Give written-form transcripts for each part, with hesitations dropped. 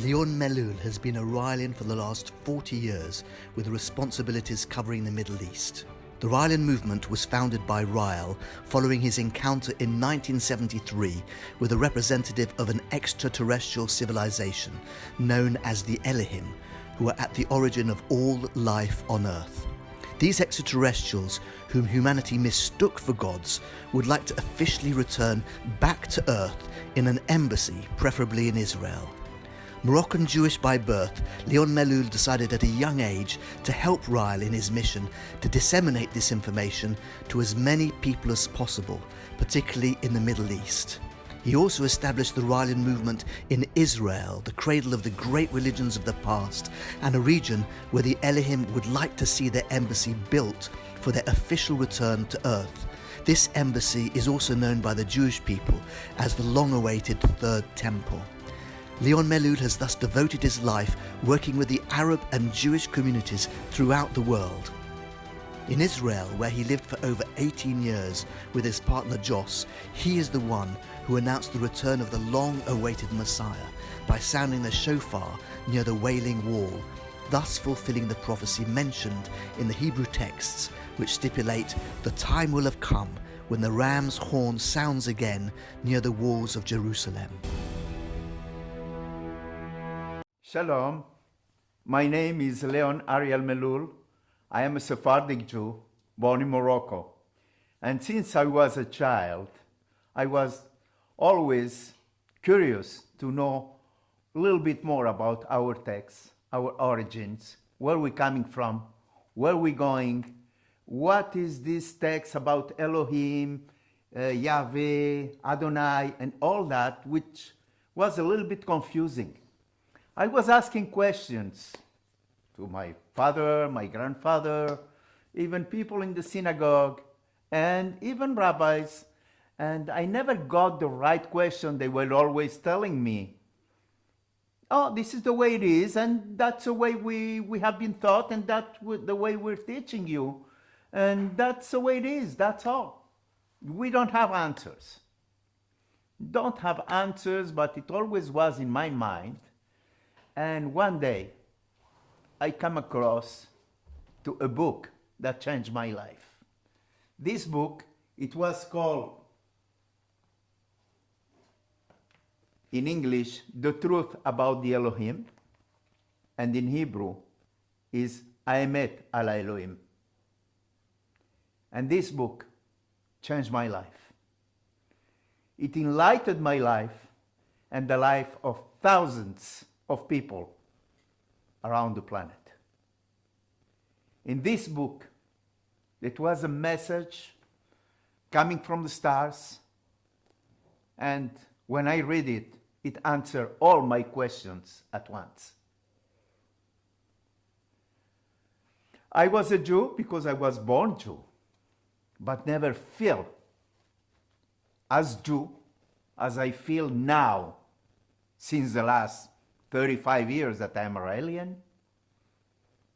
Leon MELLUL has been a Raelian for the last 40 years with responsibilities covering the Middle East. The Raelian movement was founded by Rael following his encounter in 1973 with a representative of an extraterrestrial civilization known as the ELOHIM, who are at the origin of all life on Earth. These extraterrestrials, whom humanity mistook for gods, would like to officially return back to Earth in an embassy, preferably in Israel. Moroccan Jewish by birth, Leon MELLUL decided at a young age to help Rael in his mission to disseminate this information to as many people as possible, particularly in the Middle East. He also established the Raelian movement in Israel, the cradle of the great religions of the past, and a region where the Elohim would like to see their embassy built for their official return to Earth. This embassy is also known by the Jewish people as the long-awaited Third Temple. Leon MELLUL has thus devoted his life working with the Arab and Jewish communities throughout the world. In Israel, where he lived for over 18 years with his partner Joss, he is the one who announced the return of the long-awaited Messiah by sounding the shofar near the Wailing Wall, thus fulfilling the prophecy mentioned in the Hebrew texts, which stipulate the time will have come when the ram's horn sounds again near the walls of Jerusalem. Shalom, my name is Leon MELLUL. I am a Sephardic Jew born in Morocco. And since I was a child, I was always curious to know a little bit more about our texts, our origins, where we're coming from, where we're going, what is this text about Elohim, Yahweh, Adonai, and all that, which was a little bit confusing. I was asking questions to my father, my grandfather, even people in the synagogue, and even rabbis, and I never got the right question. They were always telling me, oh, this is the way it is, and that's the way we have been taught, and that's the way we're teaching you, and that's the way it is, that's all. We don't have answers. Don't have answers, but it always was in my mind. And one day, I come across to a book that changed my life. This book, it was called, in English, The Truth About the Elohim, and in Hebrew is Haemet al Elohim. And this book changed my life. It enlightened my life and the life of thousands of people around the planet. In this book, it was a message coming from the stars, and when I read it, it answered all my questions at once. I was a Jew because I was born Jew, but never felt as Jew as I feel now since the last 35 years that I am a Raelian,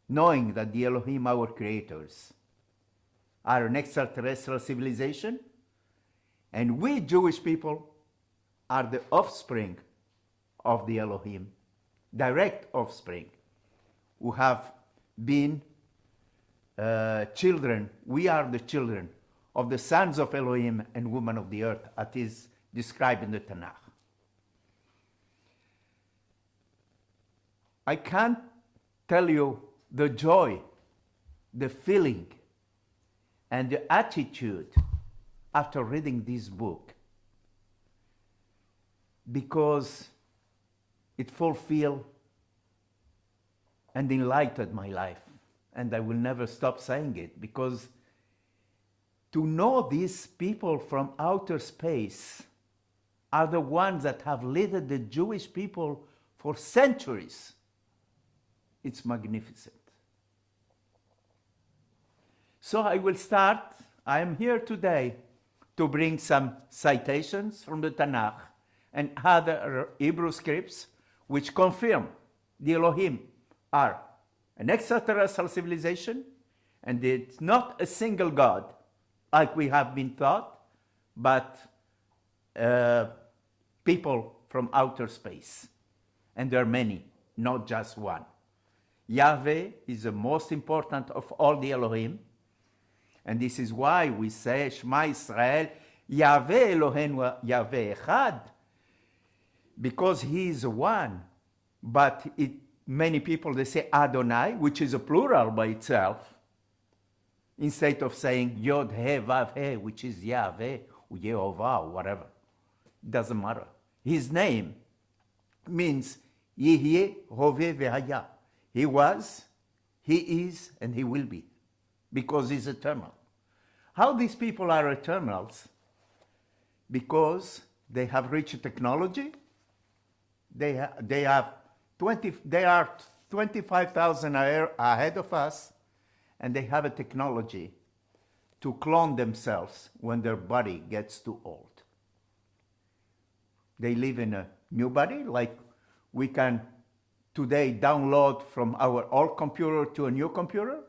knowing that the Elohim, our creators, are an extraterrestrial civilization, and we Jewish people are the offspring of the Elohim, direct offspring, who have been children. We are the children of the sons of Elohim and women of the earth, as is described in the Tanakh. I can't tell you the joy, the feeling, and the attitude after reading this book, because it fulfilled and enlightened my life. And I will never stop saying it, because to know these people from outer space are the ones that have led the Jewish people for centuries. It's magnificent. So I will start. I am here today to bring some citations from the Tanakh and other Hebrew scripts which confirm the Elohim are an extraterrestrial civilization, and it's not a single God like we have been taught, but people from outer space. and there are many, not just one. Yahweh is the most important of all the Elohim, and this is why we say Shema Israel, Yahweh Eloheinu Yahweh Echad, because he is one. But many people, they say Adonai, which is a plural by itself, instead of saying Yod He Vav He, which is Yahweh, or Yehovah, or whatever. It doesn't matter. His name means Yihye Hoveh Vehaya. He was, he is, and he will be, because he's eternal. How these people are eternals? Because they have reached technology. They are 25,000 ahead of us, and they have a technology to clone themselves when their body gets too old. They live in a new body, like we can today download from our old computer to a new computer.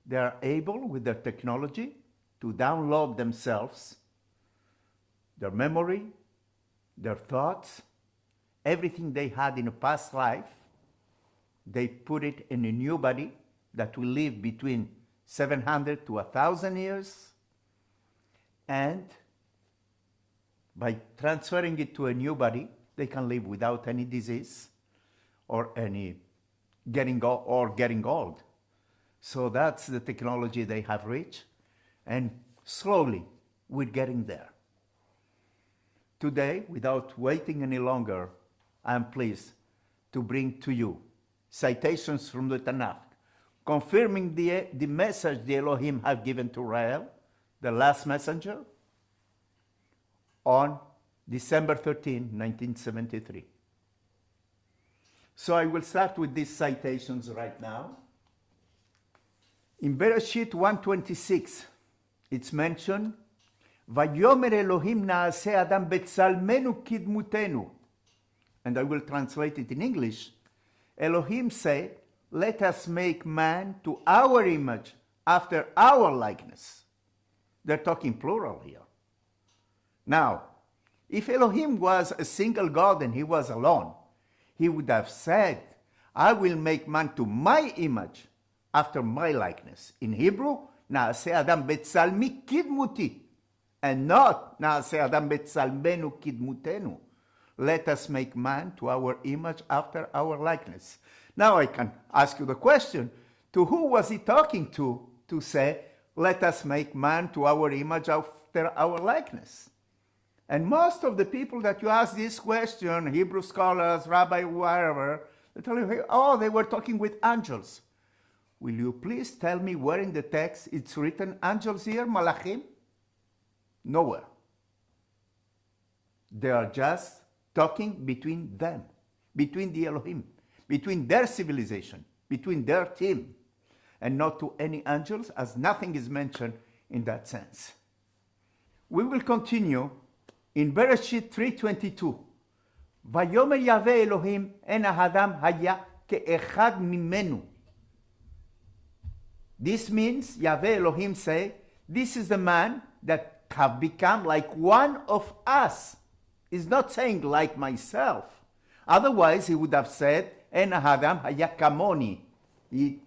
They are able, with their technology, to download themselves, their memory, their thoughts, everything they had in a past life. They put it in a new body that will live between 700 to 1,000 years. And by transferring it to a new body, they can live without any disease or any getting old. So that's the technology they have reached, and slowly we're getting there. Today, without waiting any longer, I'm pleased to bring to you citations from the Tanakh, confirming the message the Elohim have given to Rael, the last messenger, on December 13, 1973. So I will start with these citations right now. In Bereshit 1:26, it's mentioned, Vayomer Elohim naaseh adam betzalmenu kidmutenu. And I will translate it in English. Elohim said, let us make man to our image, after our likeness. They're talking plural here. Now, if Elohim was a single God and he was alone, he would have said, I will make man to my image, after my likeness. In Hebrew, naaseh adam betzalmi kidmuti, and not naaseh adam betzalmenu kidmutenu. Let us make man to our image, after our likeness. Now I can ask you the question, to who was he talking to say, let us make man to our image, after our likeness? And most of the people that you ask this question, Hebrew scholars, Rabbi, whatever, they tell you, oh, they were talking with angels. Will you please tell me where in the text it's written angels here, malachim? Nowhere. They are just talking between them, between the Elohim, between their civilization, between their team, and not to any angels, as nothing is mentioned in that sense. We will continue in Bereshit 3:22. Vayomer Yahweh Elohim en ahadam haya ke'echad mimenu. This means Yahweh Elohim say, this is the man that have become like one of us. He's not saying like myself. Otherwise, he would have said, En ahadam haya kamoni.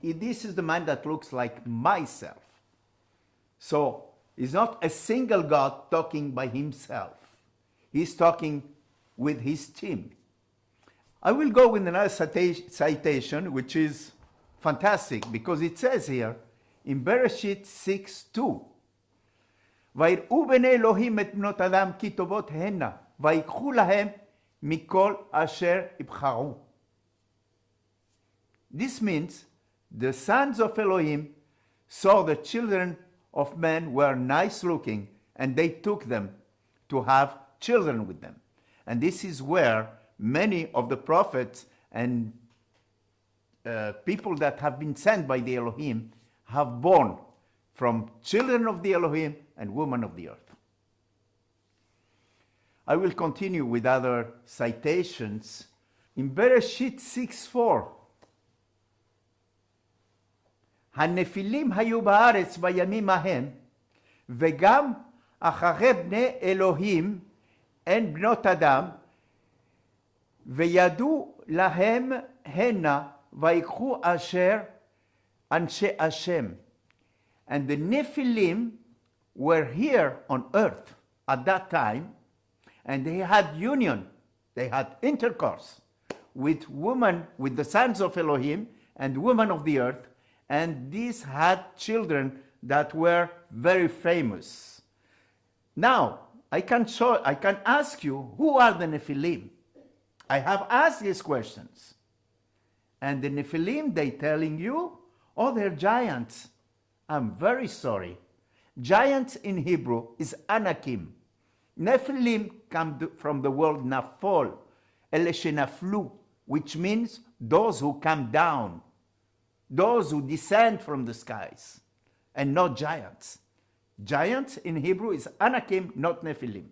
This is the man that looks like myself. So, he's not a single God talking by himself. He's talking with his team. I will go with another citation, which is fantastic, because it says here, in Bereshit 6:2, ויראו בני אלוהים את בנות אדם כי טובות הנה, ויקחו להם מכל אשר יבחרו. This means the sons of Elohim saw the children of men were nice looking, and they took them to have children with them. And this is where many of the prophets and people that have been sent by the Elohim have born from children of the Elohim and women of the earth. I will continue with other citations. In Bereshit 6:4, הנפילים היו בארץ בימים ההם, וגם אחרי בני אלוהים אין בנות אדם, וידעו להם הנה ויקחו אשר אנשי השם. And the Nephilim were here on earth at that time, and they had union, they had intercourse with women, with the sons of Elohim and women of the earth, and these had children that were very famous. Now, I can ask you, who are the Nephilim? I have asked these questions. And the Nephilim, they telling you, oh, they're giants. I'm very sorry. Giants in Hebrew is Anakim. Nephilim come from the word nafol, eleshenaflu, which means those who come down, those who descend from the skies, and not giants. Giants in Hebrew is Anakim, not Nephilim.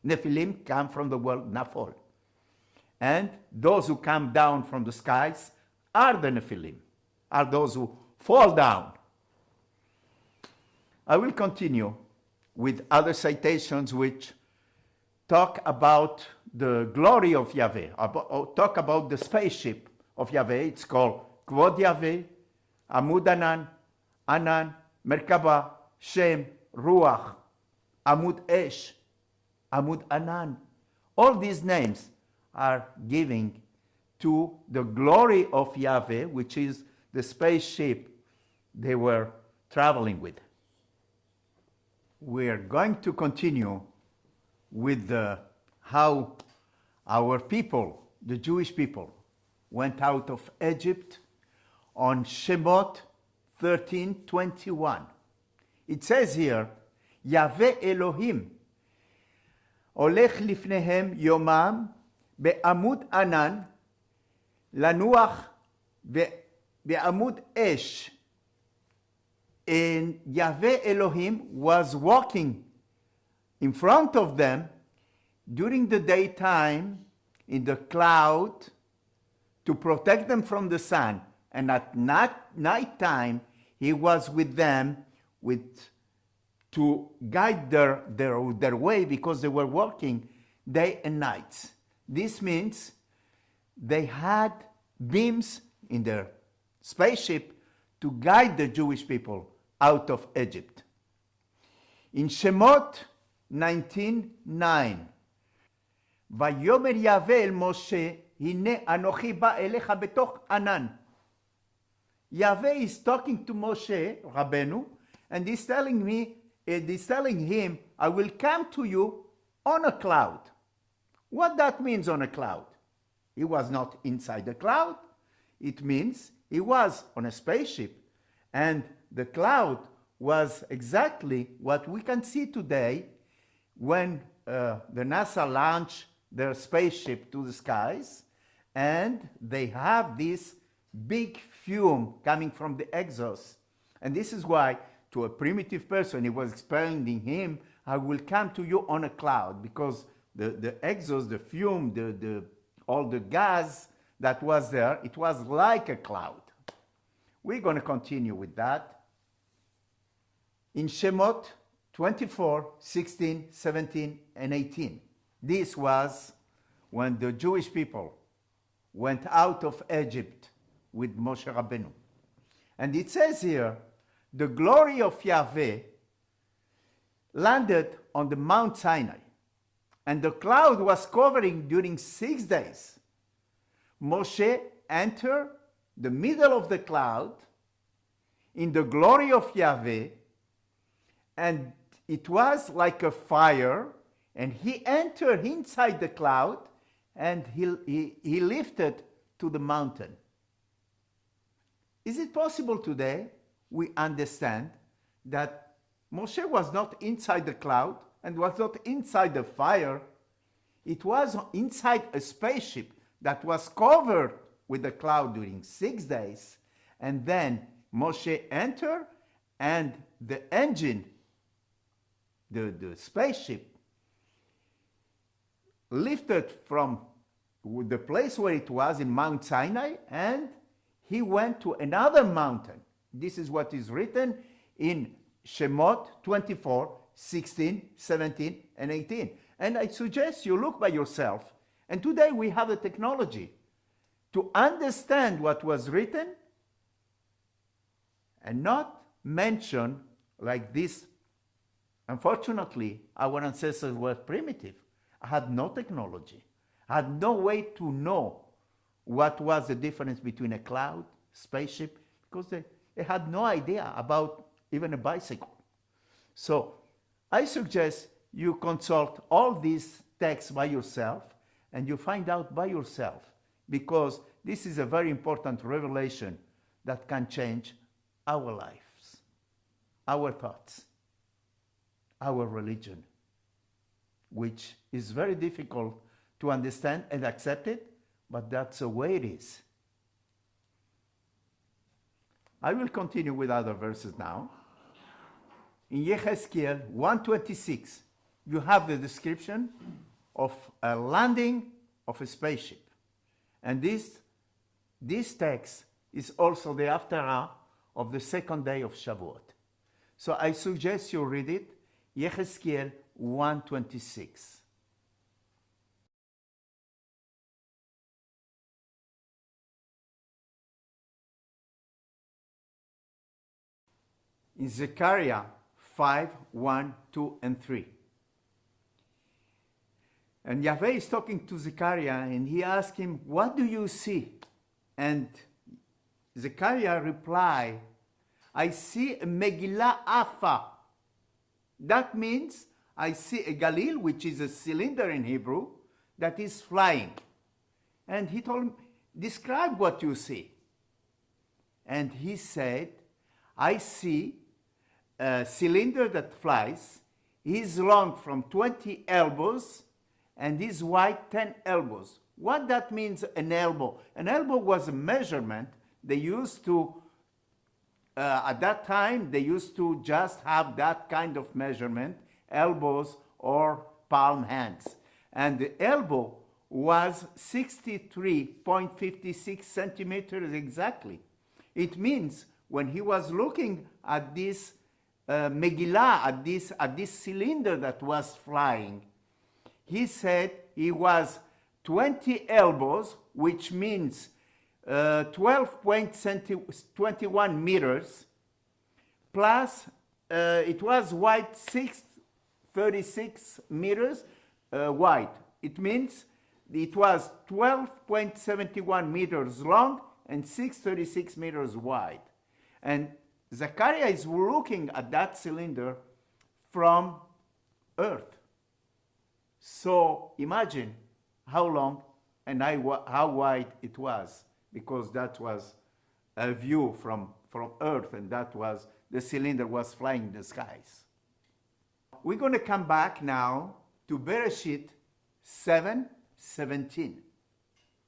Nephilim come from the word nafol. And those who come down from the skies are the Nephilim, are those who fall down. I will continue with other citations which talk about the glory of Yahweh, talk about the spaceship of Yahweh. It's called Kvod Yahweh, Amud Anan, Merkabah, Shem, Ruach, Amud Esh, Amud Anan. All these names are giving to the glory of Yahweh, which is the spaceship they were traveling with. We are going to continue with how our people, the Jewish people, went out of Egypt on Shemot 13:21. It says here, Yahweh Elohim, הולך לפניהם יומם בעמוד ענן, לנוח בעמוד אש. And Yahweh Elohim was walking in front of them during the daytime in the cloud to protect them from the sun. And at nighttime, he was with them to guide their way, because they were walking day and night. This means they had beams in their spaceship to guide the Jewish people out of Egypt. In Shemot 19:9, ויאמר יהוה אל משה, הנה אנוכי בא אליך בתוך ענן. Yahweh is talking to Moshe Rabbeinu, and he's telling him, I will come to you on a cloud. What that means on a cloud? He was not inside the cloud. It means he was on a spaceship, and the cloud was exactly what we can see today when the NASA launched their spaceship to the skies, and they have this big fume coming from the exhaust. And this is why, to a primitive person, he was explaining him, I will come to you on a cloud, because the exhaust, the fume, all the gas that was there, it was like a cloud. We're going to continue with that. In Shemot 24, 16, 17, and 18. This was when the Jewish people went out of Egypt with Moshe Rabbeinu. And it says here, the glory of Yahweh landed on the Mount Sinai, and the cloud was covering during 6 days. Moshe entered the middle of the cloud in the glory of Yahweh, and it was like a fire, and he entered inside the cloud, and he lifted to the mountain. Is it possible today we understand that Moshe was not inside the cloud and was not inside the fire? It was inside a spaceship that was covered with the cloud during 6 days, and then Moshe entered, and the engine, the spaceship, lifted from the place where it was in Mount Sinai, and he went to another mountain. This is what is written in Shemot 24, 16, 17, and 18. And I suggest you look by yourself And today we have the technology to understand what was written and not mention like this. Unfortunately, our ancestors were primitive. I had no technology. I had no way to know what was the difference between a cloud, spaceship, because they had no idea about even a bicycle. So I suggest you consult all these texts by yourself and you find out by yourself, because this is a very important revelation that can change our lives, our thoughts, our religion, which is very difficult to understand and accept it, but that's the way it is. I will continue with other verses now. In Yechezkel 1:26, you have the description of a landing of a spaceship. And this text is also the haftarah of the second day of Shavuot. So I suggest you read it, Yechezkel 1:26. In Zechariah 5:1, 2, and 3. And Yahweh is talking to Zechariah and he asked him, what do you see? And Zechariah replied, I see a Megillah Afa. That means I see a Galil, which is a cylinder in Hebrew, that is flying. And he told him, describe what you see. And he said, I see a cylinder that flies. He is long from 20 elbows and is wide 10 elbows. What that means, an elbow? An elbow was a measurement. They used to, at that time, they used to just have that kind of measurement, elbows or palm hands. And the elbow was 63.56 centimeters exactly. It means when he was looking at this Megillah, at this cylinder that was flying, he said he was 20 elbows, which means 12.21 meters, plus it was wide 636 meters wide. It means it was 12.71 meters long and 636 meters wide. And Zechariah is looking at that cylinder from Earth. So imagine how long and how wide it was, because that was a view from Earth, and that was, the cylinder was flying in the skies. We're going to come back now to Bereshit 7:17.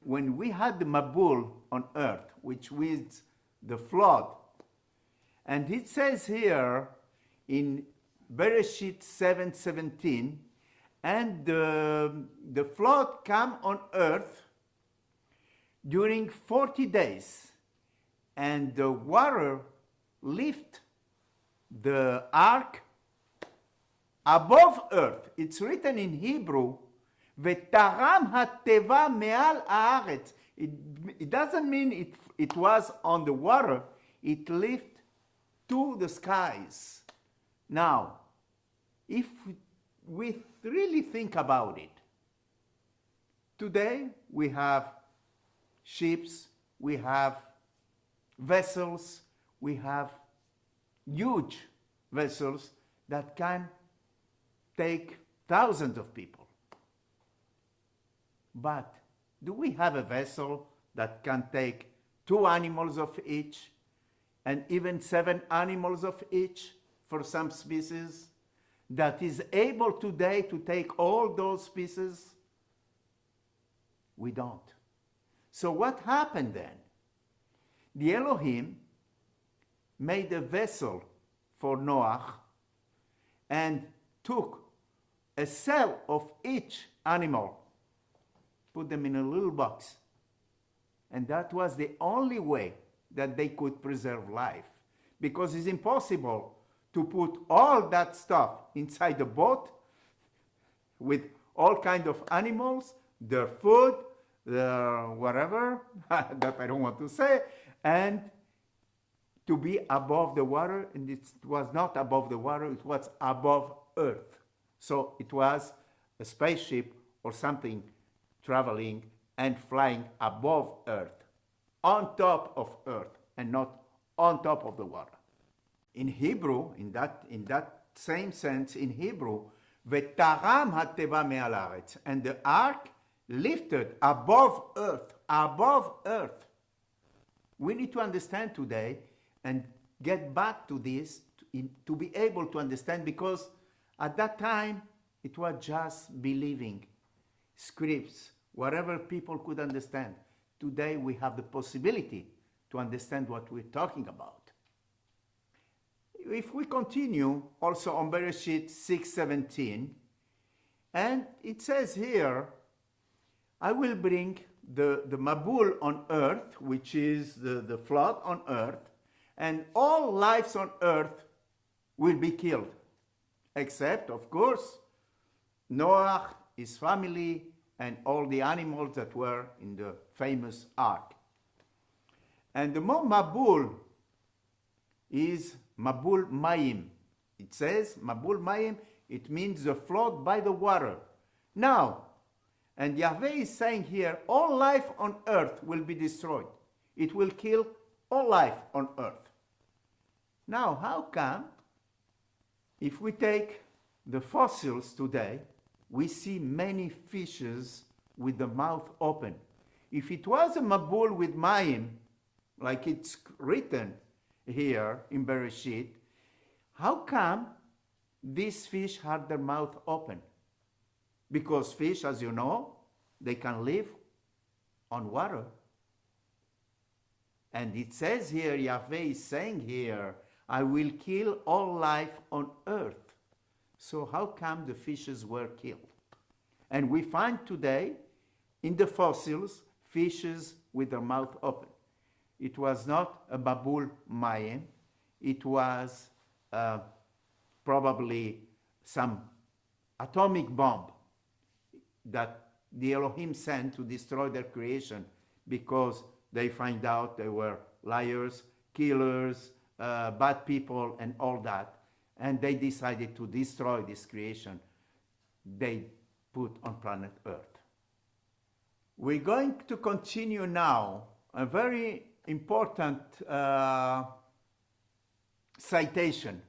When we had the Mabul on Earth, which was the flood, and it says here in Bereshit 7:17, and the flood came on earth during 40 days, and the water lifted the ark above earth. It's written in Hebrew, V'taram hateva me'al haaretz. It doesn't mean it was on the water. It lifted to the skies. Now, if we really think about it, today we have ships, we have vessels, we have huge vessels that can take thousands of people. But do we have a vessel that can take 2 animals of each and even 7 animals of each for some species, that is able today to take all those species? We don't. So what happened then? The Elohim made a vessel for Noah and took a cell of each animal, put them in a little box, and that was the only way that they could preserve life, because it's impossible to put all that stuff inside the boat with all kinds of animals, their food, their whatever, that I don't want to say, and to be above the water, and it was not above the water, it was above earth. So it was a spaceship or something traveling and flying above earth, on top of earth, and not on top of the water. In Hebrew, in that same sense, in Hebrew, v'taram hateva me'al haaretz, and the ark lifted above earth, above earth. We need to understand today and get back to this to be able to understand, because at that time it was just believing scripts, whatever people could understand. Today we have the possibility to understand what we're talking about. If we continue also on Bereshit 6:17, and it says here, I will bring the Mabul on earth, which is the flood on earth, and all lives on earth will be killed, except, of course, Noah, his family, and all the animals that were in the famous ark. And the more Mabul is Mabul Mayim. It says Mabul Mayim, it means the flood by the water. Now, and Yahweh is saying here, all life on earth will be destroyed. It will kill all life on earth. Now, how come, if we take the fossils today, we see many fishes with the mouth open? If it was a Mabul with Mayim, like it's written here in Bereshit, how come these fish had their mouth open? Because fish, as you know, they can live on water. And it says here, Yahweh is saying here, I will kill all life on earth. So how come the fishes were killed? And we find today in the fossils fishes with their mouth open. It was not a Mabul Mayim. It was probably some atomic bomb that the Elohim sent to destroy their creation, because they find out they were liars, killers, bad people, and all that. And they decided to destroy this creation they put on planet Earth. We're going to continue now a very important citation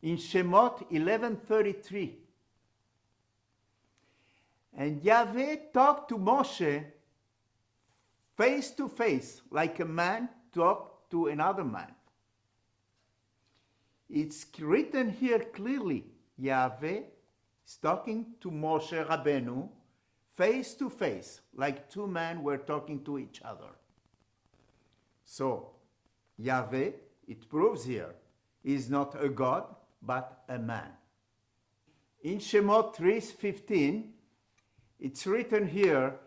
in Shemot 11:33. And Yahweh talked to Moshe face to face, like a man talked to another man. It's written here clearly, Yahweh is talking to Moshe Rabbeinu face to face, like two men were talking to each other. So, Yahweh, it proves here, is not a God, but a man. In Shemot 3:15, it's written here,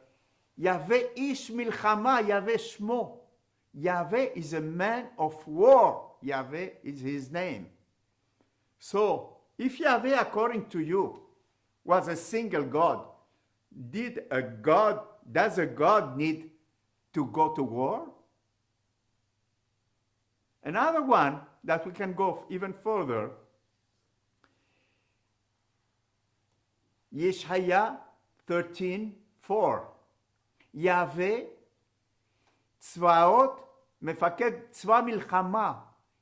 Yahweh ish milchama, Yahweh shmo. Yahweh is a man of war. Yahweh is his name. So, if Yahweh, according to you, was a single God, does a God need to go to war? Another one that we can go even further, Yeshaya 13:4. Yahweh tzvaot mefaked tzva milchama.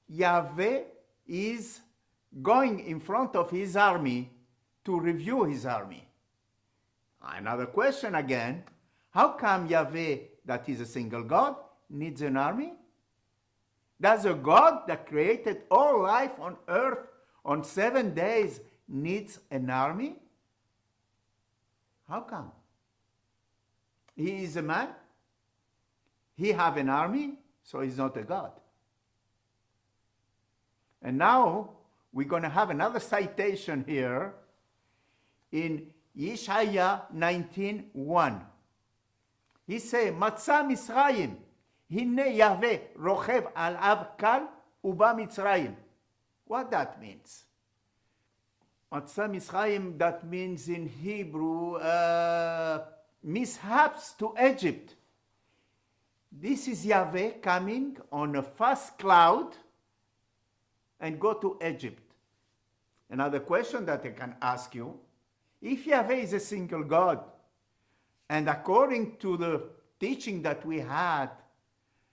Yahweh is going in front of his army to review his army. Another question again, how come Yahweh, that is a single God, needs an army? Does a God that created all life on earth on 7 days needs an army? How come? He is a man. He have an army, so he's not a God. And now we're going to have another citation here in Yeshaya 19:1. He says, Matzah Mitzrayim, Hine Yahweh rochev al av kal uba Mitzrayim. What that means? Matzah Mitzrayim, that means in Hebrew, mishaps to Egypt. This is Yahweh coming on a fast cloud and go to Egypt. Another question that I can ask you, if Yahweh is a single God, and according to the teaching that we had,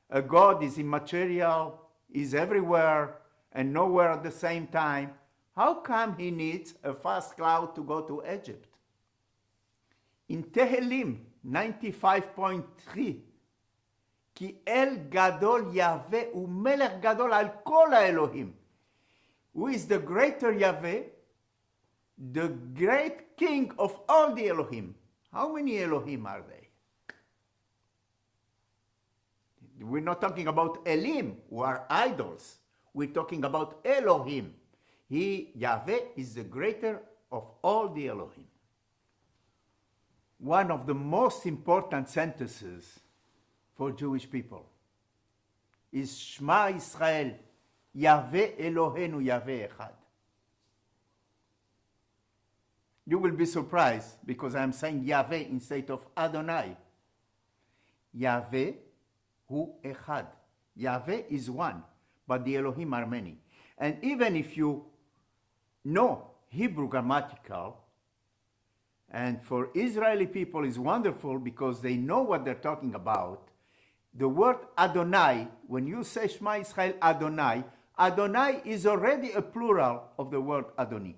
a God is immaterial, is everywhere and nowhere at the same time, how come he needs a fast cloud to go to Egypt? In Tehillim 95.3, Ki El Gadol Yahweh U Melech Gadol Al Kol HaElohim. Who is the greater Yahweh? The great king of all the Elohim. How many Elohim are they? We're not talking about Elim, who are idols. We're talking about Elohim. Yahweh, is the greater of all the Elohim. One of the most important sentences for Jewish people is Shema Israel, Yahweh Eloheinu, Yahweh Echad. You will be surprised because I'm saying Yahweh instead of Adonai. Yahweh Hu Echad. Yahweh is one, but the Elohim are many. And even if you know Hebrew grammatical, and for Israeli people is wonderful because they know what they're talking about, the word Adonai, when you say Shema Israel Adonai, Adonai is already a plural of the word Adoni.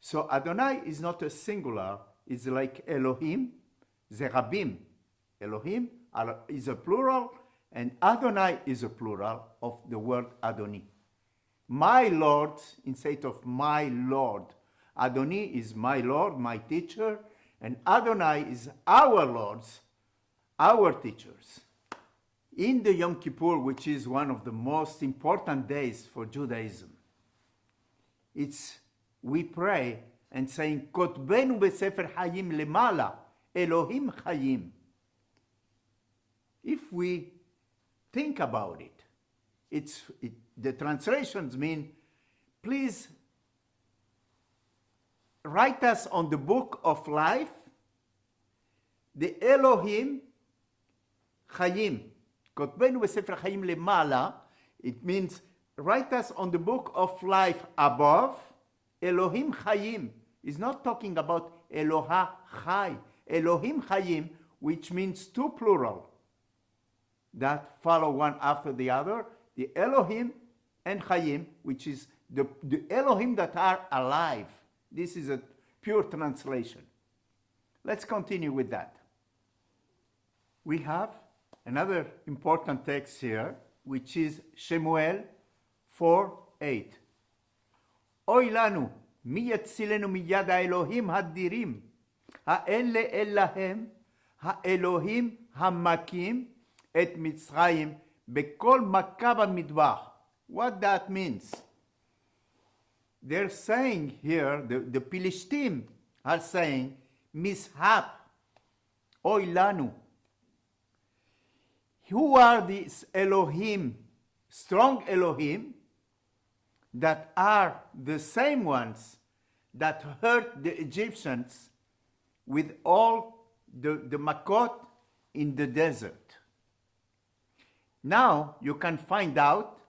So Adonai is not a singular, it's like Elohim, Zerabim. Elohim is a plural, and Adonai is a plural of the word Adoni. My Lord, instead of my Lord. Adoni is my Lord, my teacher, and Adonai is our lords, our teachers. In the Yom Kippur, which is one of the most important days for Judaism, we pray and saying, Kotbenu besefer hayim lemala, Elohim hayim. If we think about it, the translations mean, please write us on the book of life, the Elohim Chayim. Kotbenu besefer Chayim lemala, it means write us on the book of life above. Elohim Chayim is not talking about Eloha Chai. Elohim Chayim, which means two plural that follow one after the other. The Elohim and Chayim, which is the Elohim that are alive. This is a pure translation. Let's continue with that. We have another important text here, which is Shemuel 4:8. Oy lanu, mi yetzilenu miyad ha'elohim hadirim, ha'ele elahem, ha'elohim hamakim et Mitzrayim bekol makah b'midbar. What that means? They're saying here, the Philistine are saying, mishap, oy lanu. Who are these Elohim, strong Elohim, that are the same ones that hurt the Egyptians with all the makot in the desert? Now you can find out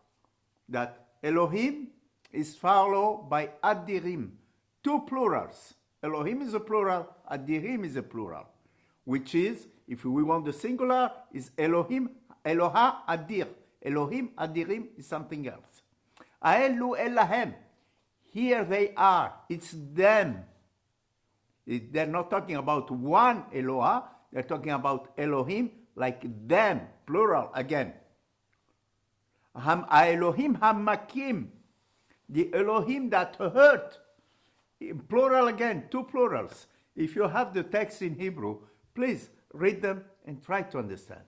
that Elohim is followed by Adirim, two plurals. Elohim is a plural, Adirim is a plural, which is, if we want the singular, is Elohim, Eloha, Adir. Elohim, Adirim is something else. Aelu Elahem, here they are, it's them. They're not talking about one Eloha, they're talking about Elohim, like them, plural again. Elohim Hamakim, the Elohim that hurt, plural again, two plurals. If you have the text in Hebrew, please read them and try to understand.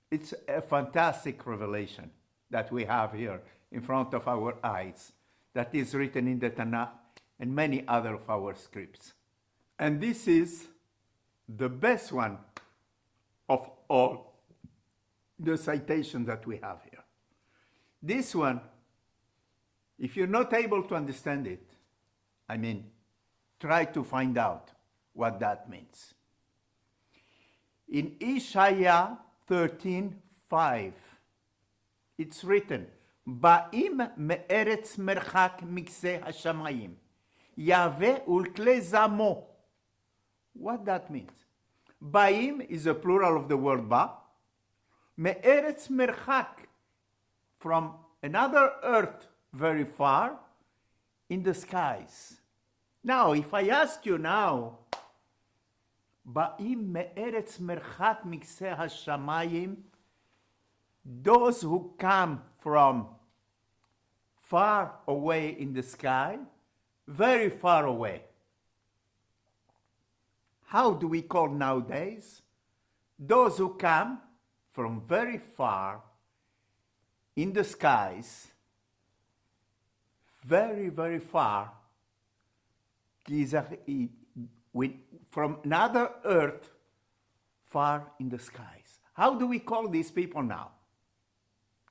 It's a fantastic revelation that we have here in front of our eyes, that is written in the Tanakh and many other of our scripts. And this is the best one of all the citations that we have here. This one, if you're not able to understand it, I mean, try to find out what that means. In Isaiah 13:5, it's written, Ba'im me'eretz merchak mikse hashamayim, Yahweh ulkle zamo. What that means? Ba'im is a plural of the word ba. Me'eretz merchak, from another earth very far, in the skies. Now, if I ask you now, Ba'im me'eretz merchak mikse hashamayim, those who come from far away in the sky, very far away. How do we call nowadays? Those who come from very far in the skies, very, very far, from another earth, far in the skies. How do we call these people now?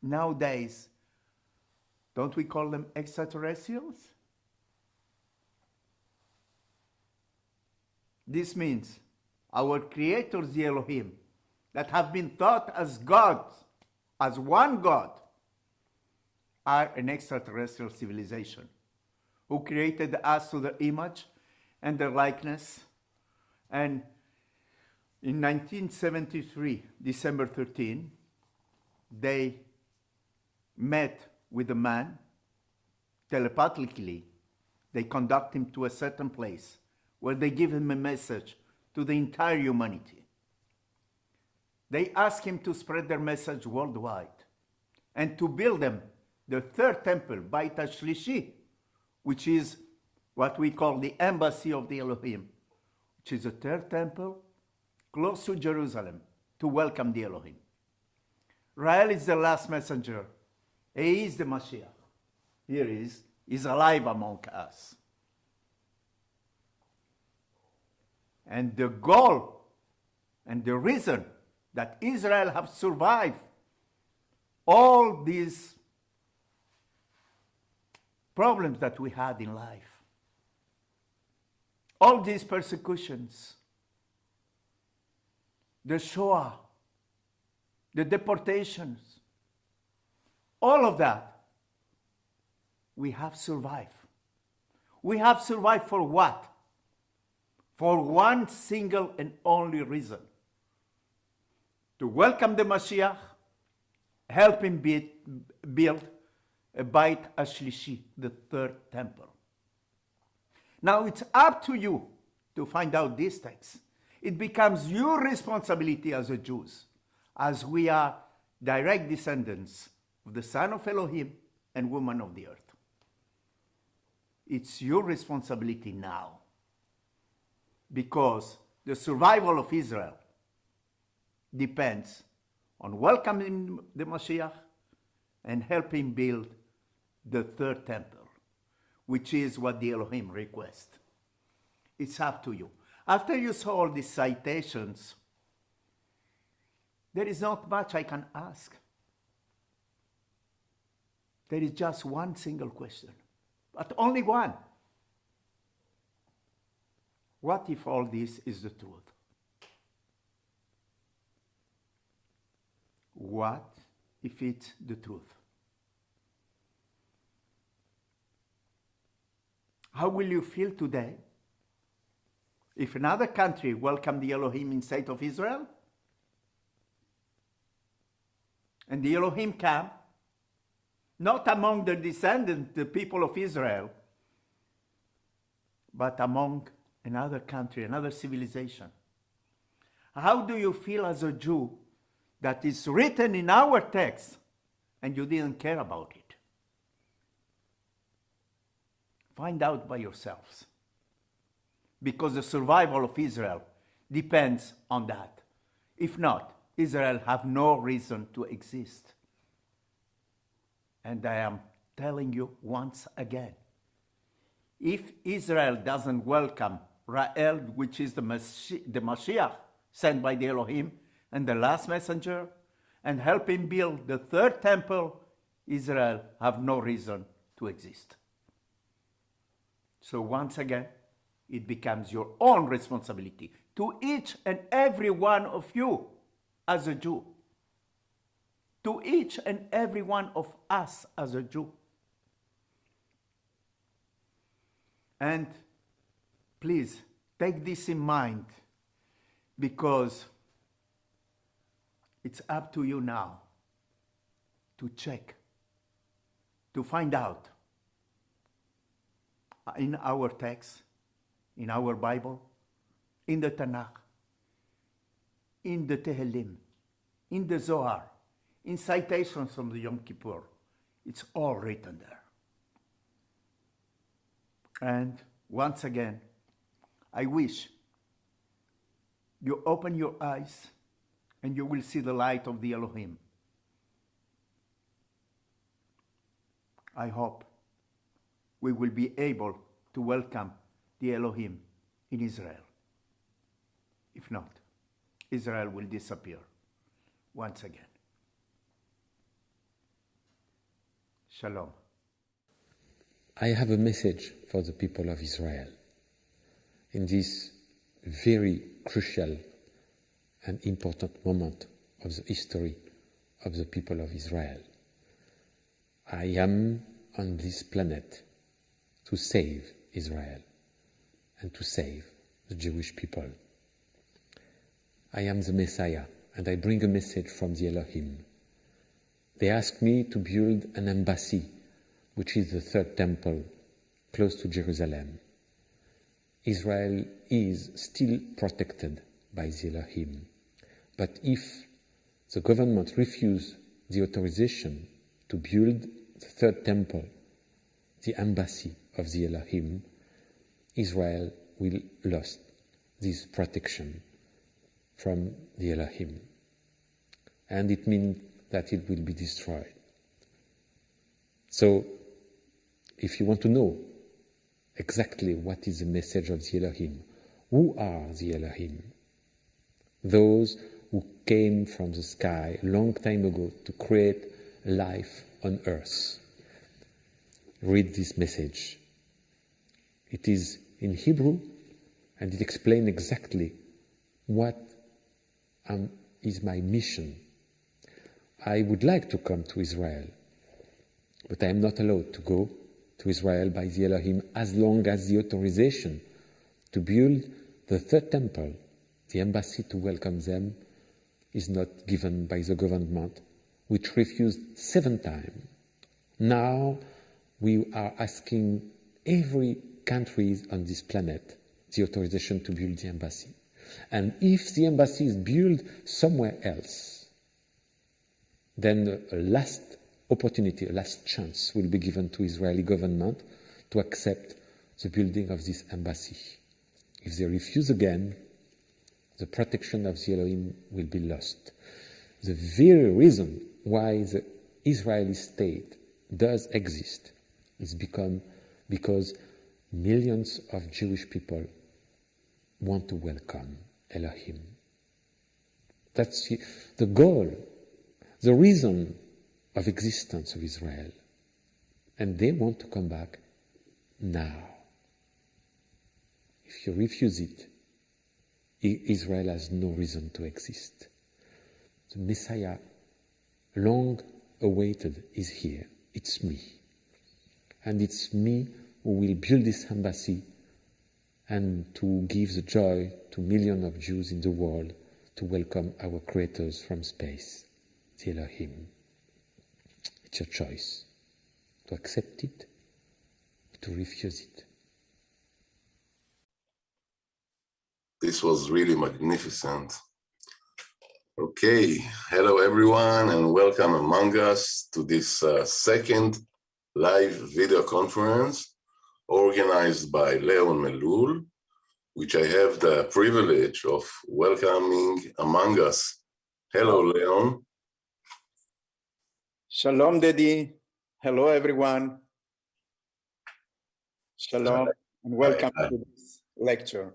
Nowadays, don't we call them extraterrestrials? This means our Creators the ELOHIM, that have been thought as gods, as one God, are an extraterrestrial civilization who created us to their image and their likeness. And in 1973, December 13, they met with a man telepathically. They conduct him to a certain place where they give him a message to the entire humanity. They ask him to spread their message worldwide and to build them the third temple, Beit HaShlishi, which is what we call the embassy of the Elohim, which is a third temple close to Jerusalem to welcome the Elohim. Rael is the last messenger. He is the Mashiach. Here he is. He's alive among us. And the goal and the reason that Israel have survived all these problems that we had in life, all these persecutions, the Shoah, the deportations, all of that, we have survived. We have survived for what? For one single and only reason: to welcome the Mashiach, help him build a Beit HaShlishi, the third temple. Now it's up to you to find out these texts. It becomes your responsibility as a Jews, as we are direct descendants of the Son of Elohim and woman of the earth. It's your responsibility now, because the survival of Israel depends on welcoming the Mashiach and helping build the third temple, which is what the Elohim requests. It's up to you. After you saw all these citations, there is not much I can ask. There is just one single question, but only one. What if all this is the truth? What if it's the truth? How will you feel today if another country welcomed the Elohim in state of Israel? And the Elohim came, not among the descendants, the people of Israel, but among another country, another civilization. How do you feel as a Jew that is written in our text and you didn't care about it? Find out by yourselves. Because the survival of Israel depends on that. If not, Israel have no reason to exist. And I am telling you once again, if Israel doesn't welcome Rael, which is the Mashiach sent by the Elohim and the last messenger, and help him build the third temple, Israel have no reason to exist. So once again, it becomes your own responsibility to each and every one of you as a Jew. To each and every one of us as a Jew. And please take this in mind, because it's up to you now to check, to find out in our text, in our Bible, in the Tanakh, in the Tehillim, in the Zohar, in citations from the Yom Kippur. It's all written there. And once again, I wish you open your eyes and you will see the light of the Elohim. I hope we will be able to welcome the Elohim in Israel. If not, Israel will disappear once again. Shalom. I have a message for the people of Israel in this very crucial and important moment of the history of the people of Israel. I am on this planet to save Israel and to save the Jewish people. I am the Messiah, and I bring a message from the Elohim. They asked me to build an embassy, which is the third temple, close to Jerusalem. Israel is still protected by the Elohim. But if the government refuses the authorization to build the third temple, the embassy of the Elohim, Israel will lose this protection from the Elohim. And it means that it will be destroyed. So, if you want to know exactly what is the message of the Elohim, who are the Elohim? Those who came from the sky a long time ago to create life on earth. Read this message. It is in Hebrew, and it explains exactly what is my mission. I would like to come to Israel, but I am not allowed to go to Israel by the Elohim as long as the authorization to build the third temple, the embassy to welcome them, is not given by the government, which refused 7 times. Now we are asking every country on this planet the authorization to build the embassy. And if the embassy is built somewhere else, then a last opportunity, a last chance will be given to Israeli government to accept the building of this embassy. If they refuse again, the protection of the Elohim will be lost. The very reason why the Israeli state does exist is because millions of Jewish people want to welcome Elohim. That's the goal, the reason of existence of Israel. And they want to come back now. If you refuse it, Israel has no reason to exist. The Messiah, long awaited, is here. It's me. And it's me who will build this embassy and to give the joy to millions of Jews in the world to welcome our creators from space, the Elohim. It's your choice to accept it, to refuse it. This was really magnificent. Okay, hello everyone and welcome among us to this second live video conference organized by Leon MELLUL, which I have the privilege of welcoming among us. Hello, Leon. Shalom, Daddy. Hello, everyone. Shalom, and welcome to this lecture.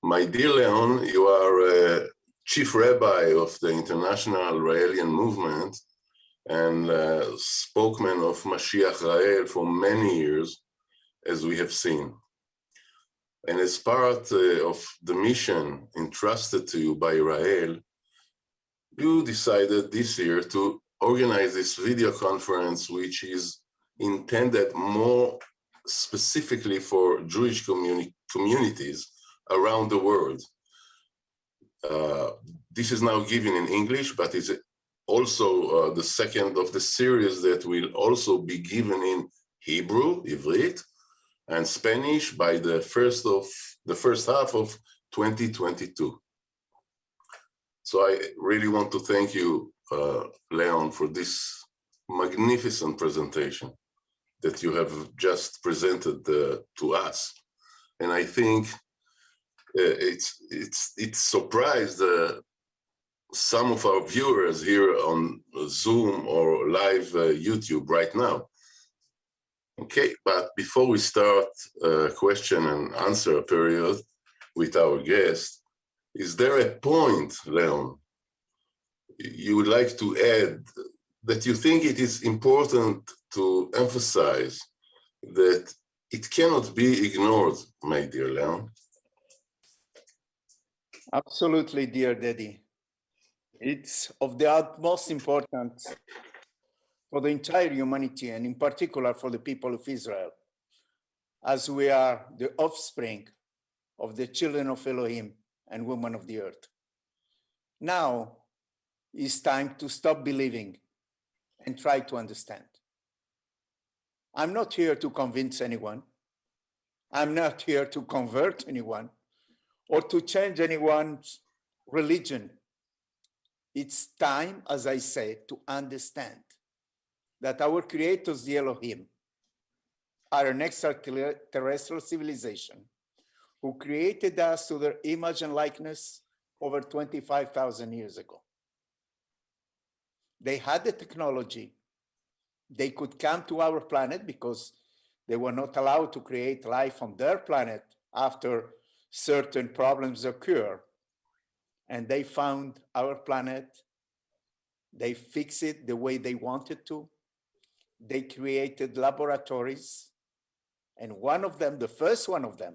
My dear Leon, you are Chief Rabbi of the International Raelian movement and spokesman of Mashiah Rael for many years. as we have seen. And as part of the mission entrusted to you by Rael, you decided this year to organize this video conference, which is intended more specifically for Jewish communities around the world. This is now given in English, but is also the second of the series that will also be given in Hebrew, Ivrit, and Spanish by the first half of 2022. So I really want to thank you, Leon, for this magnificent presentation that you have just presented to us. And I think it surprised some of our viewers here on Zoom or live YouTube right now. Okay, but before we start question and answer period with our guest, is there a point, Leon, you would like to add that you think it is important to emphasize that it cannot be ignored, my dear Leon? Absolutely, dear Daddy. It's of the utmost importance for the entire humanity, and in particular for the people of Israel, as we are the offspring of the children of Elohim and women of the earth. Now is time to stop believing and try to understand. I'm not here to convince anyone. I'm not here to convert anyone or to change anyone's religion. It's time, as I say, to understand that our creators, the Elohim, are an extraterrestrial civilization who created us to their image and likeness over 25,000 years ago. They had the technology. They could come to our planet because they were not allowed to create life on their planet after certain problems occur. And they found our planet. They fixed it the way they wanted to. They created laboratories. And one of them, the first one of them,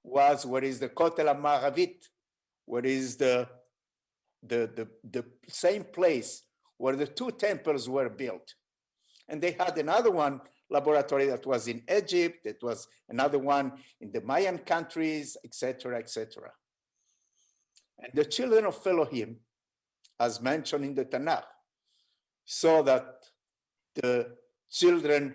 was what is the Kotel HaMaravit, what is the same place where the two temples were built. And they had another one laboratory that was in Egypt, that was another one in the Mayan countries, etc., etc. And the children of Elohim, as mentioned in the Tanakh, saw that the children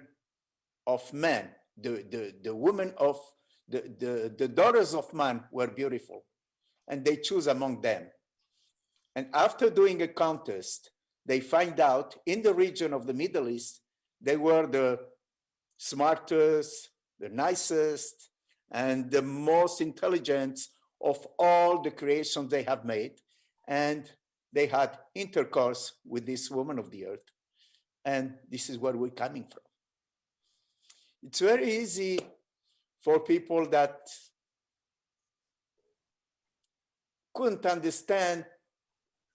of men, the women of the daughters of man were beautiful, and they choose among them. And after doing a contest, they find out in the region of the Middle East, they were the smartest, the nicest, and the most intelligent of all the creations they have made. And they had intercourse with this woman of the earth. And this is where we're coming from. It's very easy for people that couldn't understand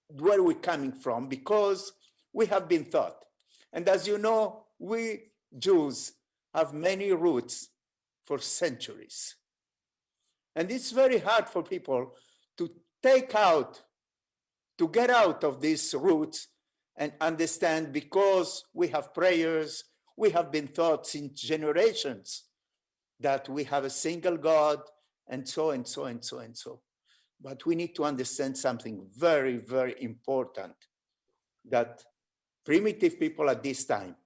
where we're coming from because we have been taught. And as you know, we Jews have many roots for centuries. And it's very hard for people to get out of these roots and understand, because we have prayers, we have been taught since generations that we have a single God, and so and so and so and so. But we need to understand something very, very important that primitive people at this time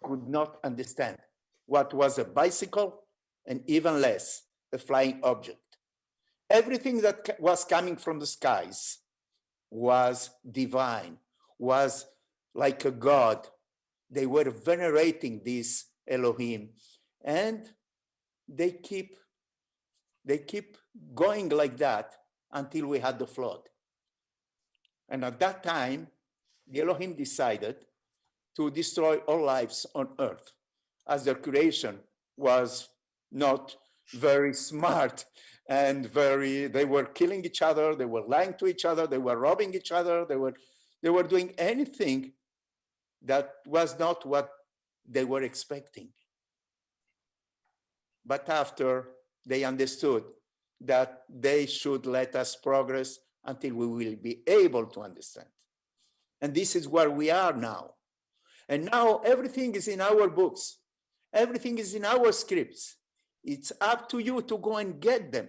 could not understand. What was a bicycle, and even less, a flying object. Everything that was coming from the skies was divine, was like a god. They were venerating this Elohim, and they keep going like that until we had the flood. And at that time, the Elohim decided to destroy all lives on earth, as their creation was not very smart and they were killing each other, they were lying to each other, they were robbing each other, they were doing anything that was not what they were expecting. but after they understood that they should let us progress until we will be able to understand. And this is where we are now. And now everything is in our books. Everything is in our scripts. It's up to you to go and get them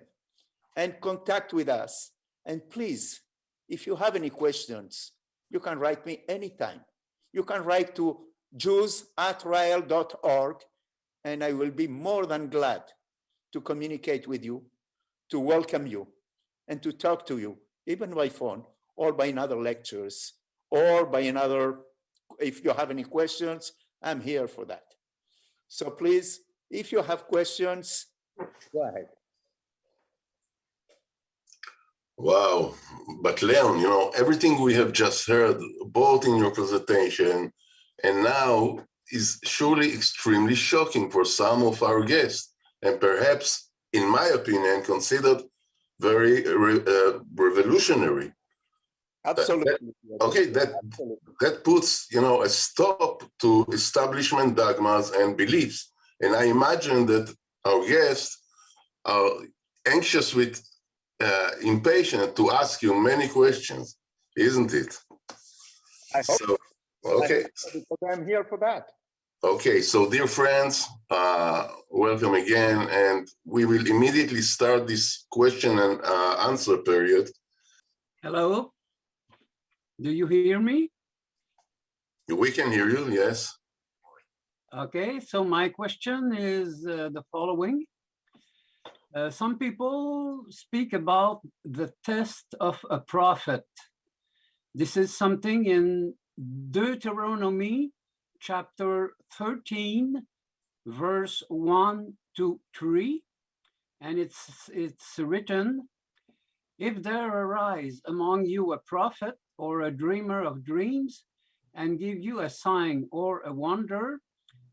and contact with us. And please, if you have any questions, you can write me anytime. You can write to jews@rael.org, and I will be more than glad to communicate with you, to welcome you, and to talk to you, even by phone or by another lectures, or by another, if you have any questions, I'm here for that. So please, if you have questions, go ahead. Wow. But Leon, everything we have just heard, both in your presentation and now, is surely extremely shocking for some of our guests, and perhaps, in my opinion, considered very revolutionary. Absolutely. That puts, a stop to establishment dogmas and beliefs. And I imagine that our guests are anxious with impatient to ask you many questions, isn't it? I hope so. Okay. Because I'm here for that. Okay, so dear friends, welcome again, and we will immediately start this question and answer period. Hello, do you hear me? We can hear you, yes. Okay, so my question is the following. Some people speak about the test of a prophet. This is something in Deuteronomy chapter 13, verse 1 to 3, and it's written, "If there arise among you a prophet or a dreamer of dreams, and give you a sign or a wonder,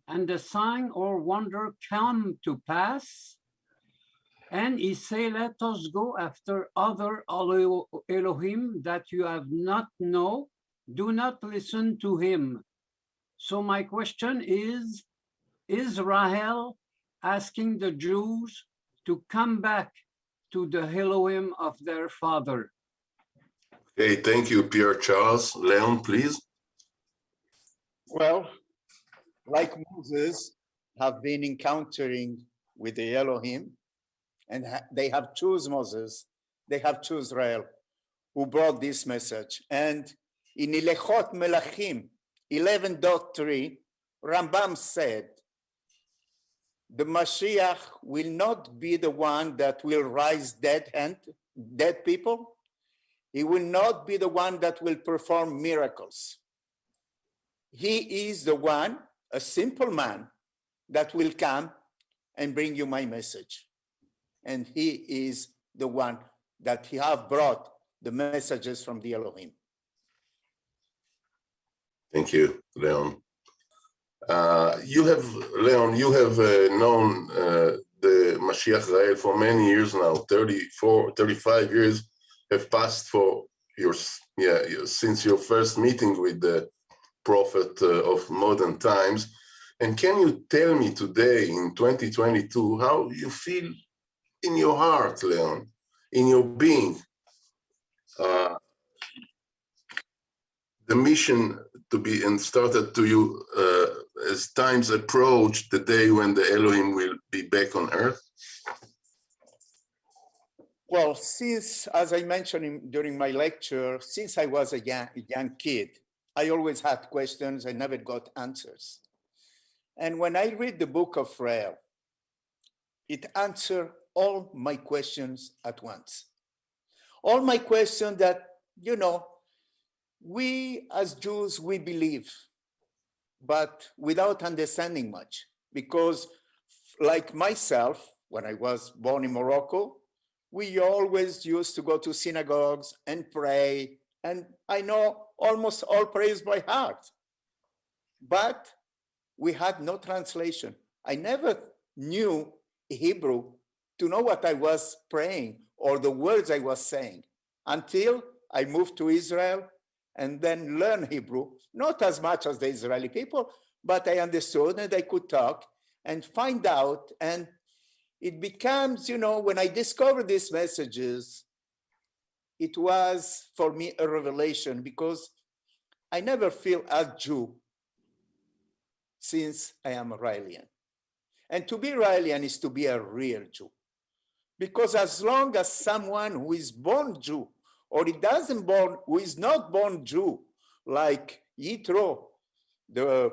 and the sign or wonder come to pass, and he say, let us go after other Elohim that you have not know, do not listen to him." So my question is Rael asking the Jews to come back to the Elohim of their father? Okay, thank you, Pierre Charles. Leon, please. Well, like Moses have been encountering with the Elohim, and they have chosen Moses, they have chosen Rael, who brought this message. And in Ilechot Melachim 11.3, Rambam said, the Mashiach will not be the one that will rise dead people. He will not be the one that will perform miracles. He is the one, a simple man, that will come and bring you my message. And he is the one that he have brought the messages from the Elohim. Thank you, Leon. You have known the Mashiach Rael for many years now. 35 years have passed since your first meeting with the prophet of modern times. And can you tell me today, in 2022, how you feel in your heart, Leon, in your being, the mission to be started to you as times approach the day when the Elohim will be back on earth? Well, since, as I mentioned during my lecture, since I was a young kid, I always had questions. I never got answers. And when I read the book of Rael, it answered all my questions at once. All my questions that, we as Jews, we believe, but without understanding much. Because like myself, when I was born in Morocco, we always used to go to synagogues and pray. And I know almost all prayers by heart. But we had no translation. I never knew Hebrew to know what I was praying or the words I was saying until I moved to Israel and then learned Hebrew, not as much as the Israeli people, but I understood and I could talk and find out. And it becomes, you know, when I discovered these messages, it was for me a revelation, because I never feel as Jew since I am a Raelian. And to be Raelian is to be a real Jew. Because as long as someone who is born Jew, or who is not born Jew, like Yitro, the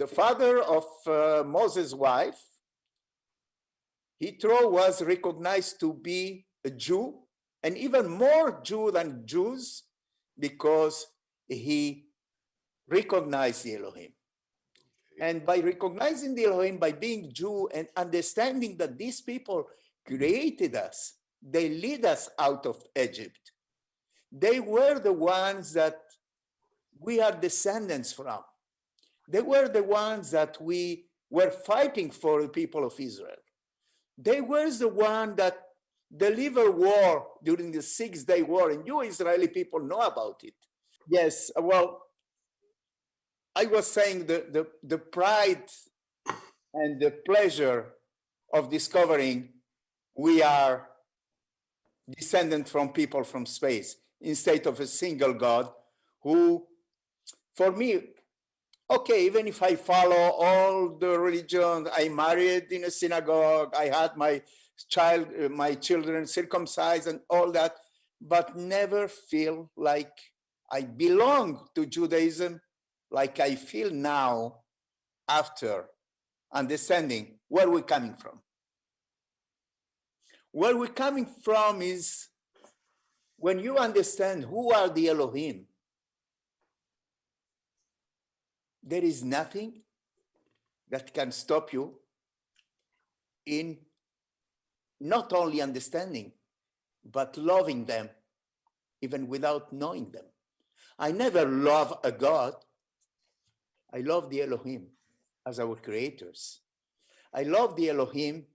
father of Moses' wife, Yitro was recognized to be a Jew, and even more Jew than Jews, because he recognized the Elohim. And by recognizing the Elohim, by being Jew and understanding that these people created us, they lead us out of Egypt. They were the ones that we are descendants from. They were the ones that we were fighting for, the people of Israel. They were the one that delivered war during the 6-day war, and you Israeli people know about it. Yes, well, I was saying the pride and the pleasure of discovering we are descendant from people from space instead of a single God who, for me, okay, even if I follow all the religions, I married in a synagogue, I had my children circumcised and all that, but never feel like I belong to Judaism like I feel now after understanding where we're coming from. Where we're coming from is when you understand who are the Elohim, there is nothing that can stop you in not only understanding, but loving them, even without knowing them. I never love a God. I love the Elohim as our creators. I love the Elohim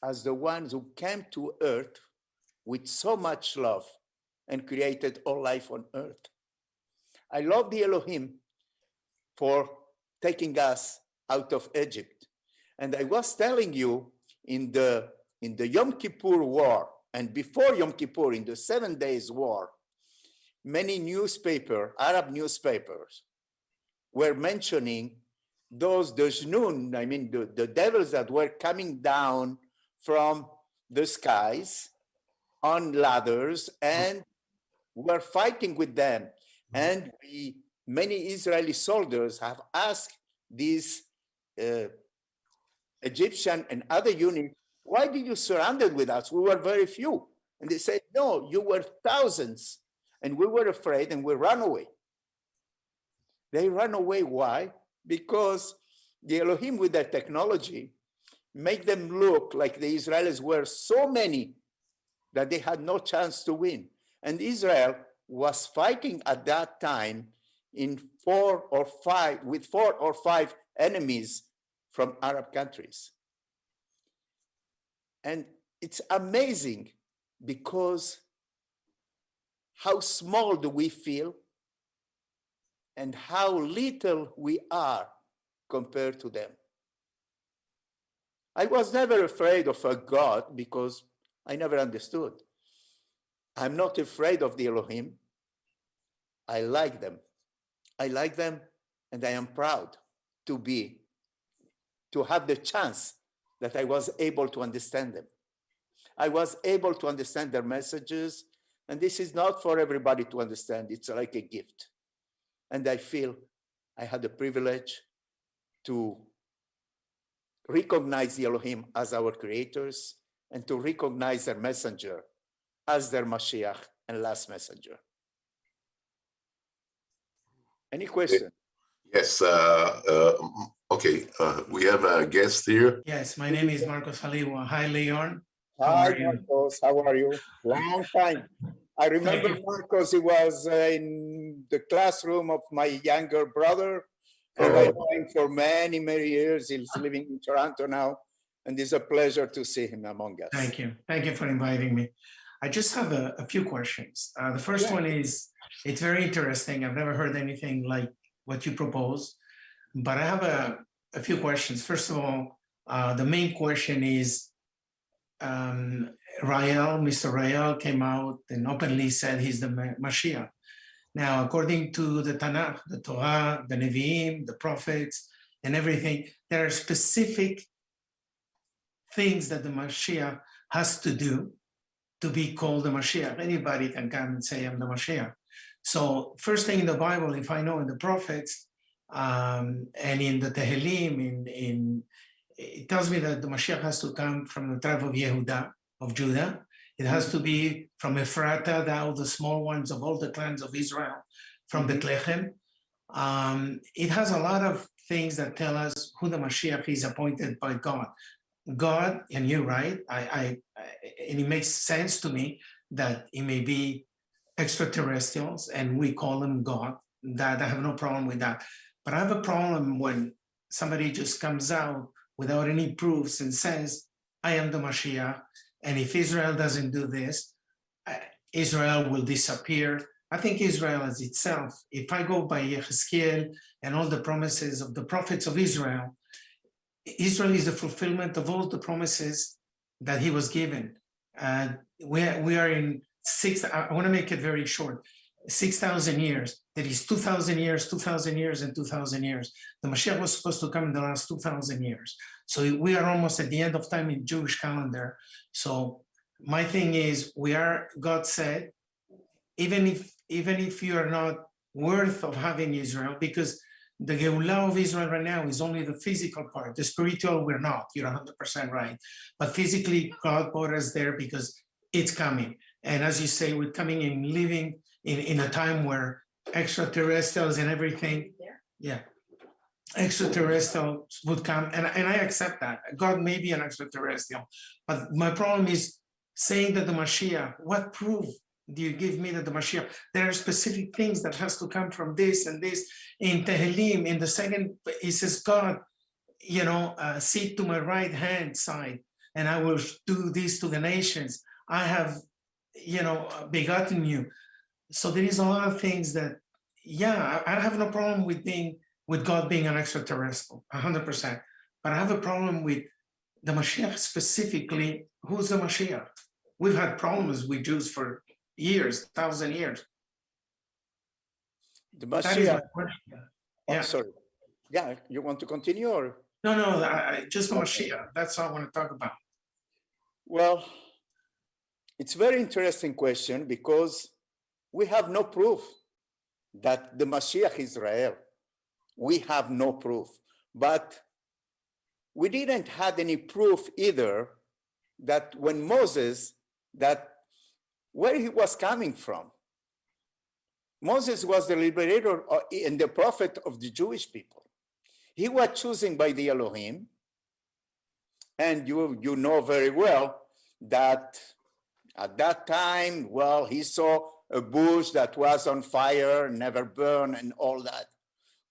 as the ones who came to earth with so much love and created all life on earth. I love the Elohim for taking us out of Egypt. And I was telling you in the Yom Kippur War, and before Yom Kippur, in the 7 Days War, many Arab newspapers, were mentioning those Dajnun, I mean the devils that were coming down from the skies on ladders, and were fighting with them. And many Israeli soldiers have asked these Egyptian and other units, why did you surround with us? We were very few. And they said, no, you were thousands. And we were afraid and we ran away. They ran away, why? Because the Elohim with their technology make them look like the Israelis were so many that they had no chance to win. And Israel was fighting at that time with 4 or 5 enemies from Arab countries. And it's amazing because how small do we feel and how little we are compared to them. I was never afraid of a God because I never understood. I'm not afraid of the Elohim. I like them. I like them, and I am proud to have the chance that I was able to understand them. I was able to understand their messages, and this is not for everybody to understand. It's like a gift. And I feel I had the privilege to recognize the Elohim as our creators and to recognize their messenger as their Mashiach and last messenger. Any question? Yes. Okay. We have a guest here. Yes, my name is Marcos Haliwa. Hi, Leon. Hi, Marcos. How are you? Long time. I remember Marcos, he was in the classroom of my younger brother, and I know him for many, many years. He's living in Toronto now, and it's a pleasure to see him among us. Thank you. Thank you for inviting me. I just have a few questions. The first one is, it's very interesting. I've never heard anything like what you propose, but I have a a few questions. First of all, the main question is, Rael, Mr. Rael came out and openly said he's the Mashiach. Now, according to the Tanakh, the Torah, the Nevi'im, the prophets, and everything, there are specific things that the Mashiach has to do to be called the Mashiach. Anybody can come and say, I'm the Mashiach. So first thing in the Bible, if I know in the prophets and in the Tehillim, it tells me that the Mashiach has to come from the tribe of Yehuda, of Judah. It has to be from Ephrata, all the small ones of all the clans of Israel, from Bethlehem. It has a lot of things that tell us who the Mashiach is, appointed by God. God, and you're right, and it makes sense to me that it may be extraterrestrials and we call them God. That I have no problem with that. But I have a problem when somebody just comes out without any proofs and says, I am the Mashiach, and if Israel doesn't do this, Israel will disappear. I think Israel as itself, if I go by Yechezkel and all the promises of the prophets of Israel, Israel is the fulfillment of all the promises that he was given. We are in I want to make it very short, 6,000 years. That is 2,000 years, 2,000 years, and 2,000 years. The Mashiach was supposed to come in the last 2,000 years. So we are almost at the end of time in Jewish calendar. So my thing is, God said, even if you are not worth of having Israel, because the Geulah of Israel right now is only the physical part. The spiritual, we're not. You're 100% right. But physically, God brought us there because it's coming. And as you say, we're coming and living in a time where extraterrestrials and everything, extraterrestrials would come. And I accept that. God may be an extraterrestrial. But my problem is saying that the Mashiach, what proof do you give me that the Mashiach? There are specific things that has to come from this and this. In Tehillim, in the second, he says, God, sit to my right hand side, and I will do this to the nations. I have, begotten you. So there is a lot of things that, I have no problem with God being an extraterrestrial, 100%. But I have a problem with the Mashiach specifically. Who's the Mashiach? We've had problems with Jews for years, 1,000 years. The Mashiach. Yeah. Sorry. Yeah, you want to continue or? No, just the Mashiach. That's all I want to talk about. Well, it's a very interesting question because we have no proof that the Mashiach is Rael. We have no proof. But we didn't have any proof either that when Moses, that where he was coming from. Moses was the liberator and the prophet of the Jewish people. He was chosen by the Elohim. And you know very well that at that time, he saw a bush that was on fire, never burned, and all that.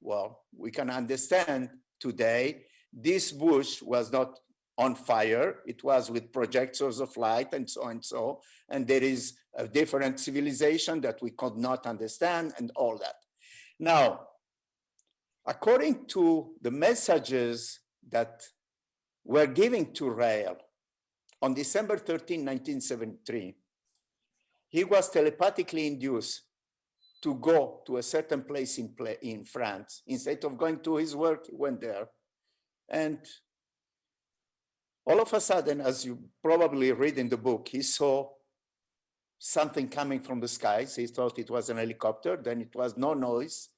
Well, we can understand today, this bush was not on fire. It was with projectors of light and so and so. And there is a different civilization that we could not understand and all that. Now, according to the messages that were given to Rael on December 13, 1973, he was telepathically induced to go to a certain place in France. Instead of going to his work, he went there. And all of a sudden, as you probably read in the book, he saw something coming from the skies. He thought it was an helicopter, then it was no noise.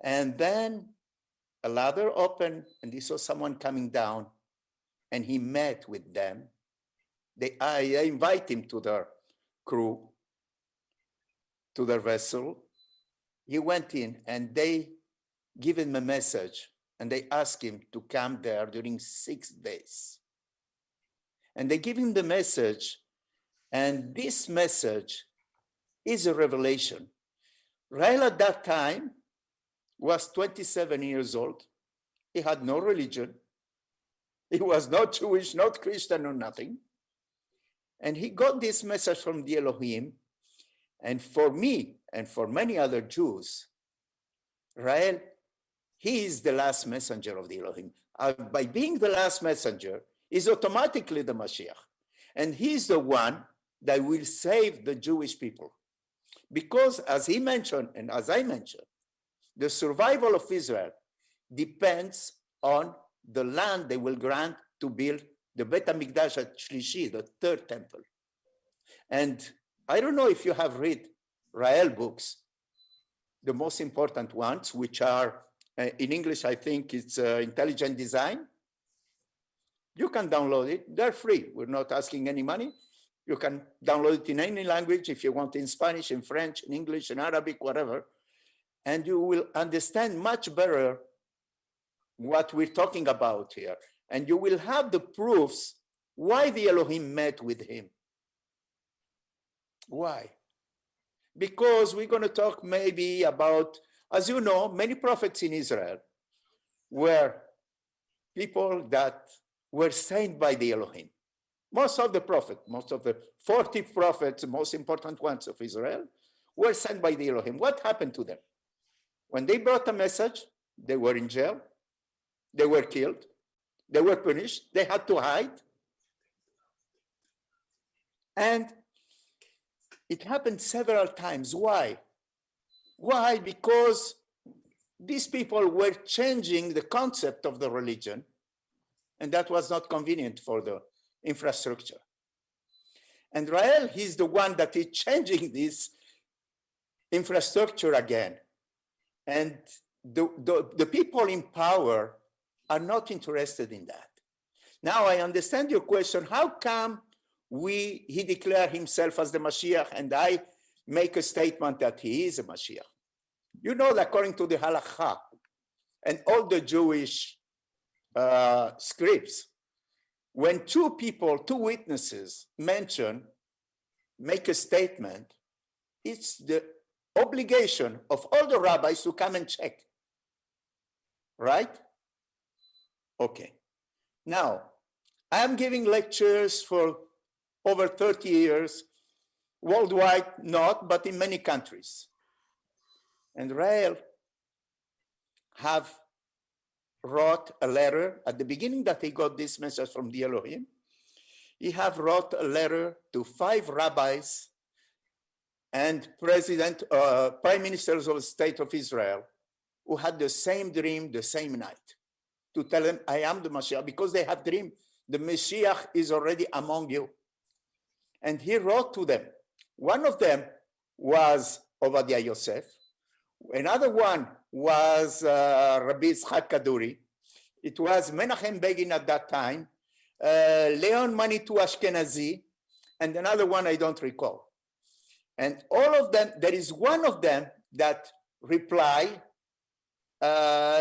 And then a ladder opened and he saw someone coming down and he met with them. I invite him to their crew, to their vessel. He went in and they give him a message and they ask him to come there during 6 days. And they give him the message, and this message is a revelation. Rael at that time was 27 years old. He had no religion. He was not Jewish, not Christian, or nothing. And he got this message from the Elohim. And for me, and for many other Jews, Rael, he is the last messenger of the Elohim. by being the last messenger, is automatically the Mashiach. And he's the one that will save the Jewish people. Because as he mentioned, and as I mentioned, the survival of Israel depends on the land they will grant to build the Bet HaMikdash at Shlishi, the third temple. And I don't know if you have read Rael books, the most important ones, which are, in English, I think it's Intelligent Design. You can download it. They're free. We're not asking any money. You can download it in any language if you want, in Spanish, in French, in English, in Arabic, whatever. And you will understand much better what we're talking about here. And you will have the proofs why the Elohim met with him. Why? Because we're going to talk maybe about, as you know, many prophets in Israel were people that were sent by the Elohim. Most of the prophets, most of the 40 prophets, the most important ones of Israel, were sent by the Elohim. What happened to them? When they brought a message, they were in jail, they were killed, they were punished, they had to hide. And it happened several times. Why? Why? Because these people were changing the concept of the religion, and that was not convenient for the infrastructure. And Rael, he's the one that is changing this infrastructure again. And the people in power are not interested in that. Now I understand your question. How come he declared himself as the Mashiach and I make a statement that he is a Mashiach? You know that according to the halakha and all the Jewish scripts, when two witnesses make a statement, it's the obligation of all the rabbis to come and check, right? Okay. Now, I'm giving lectures for over 30 years, worldwide not, but in many countries. And Rael wrote a letter at the beginning that he got this message from the Elohim. He wrote a letter to 5 rabbis and prime ministers of the state of Israel who had the same dream the same night, to tell them, I am the Mashiach, because they have dreamed the Mashiach is already among you. And he wrote to them. One of them was Obadiah Yosef. Another one was Rabbi Yitzchak Kaduri. It was Menachem Begin at that time, Leon Manitou Ashkenazi, and another one I don't recall. And all of them, there is one of them that replied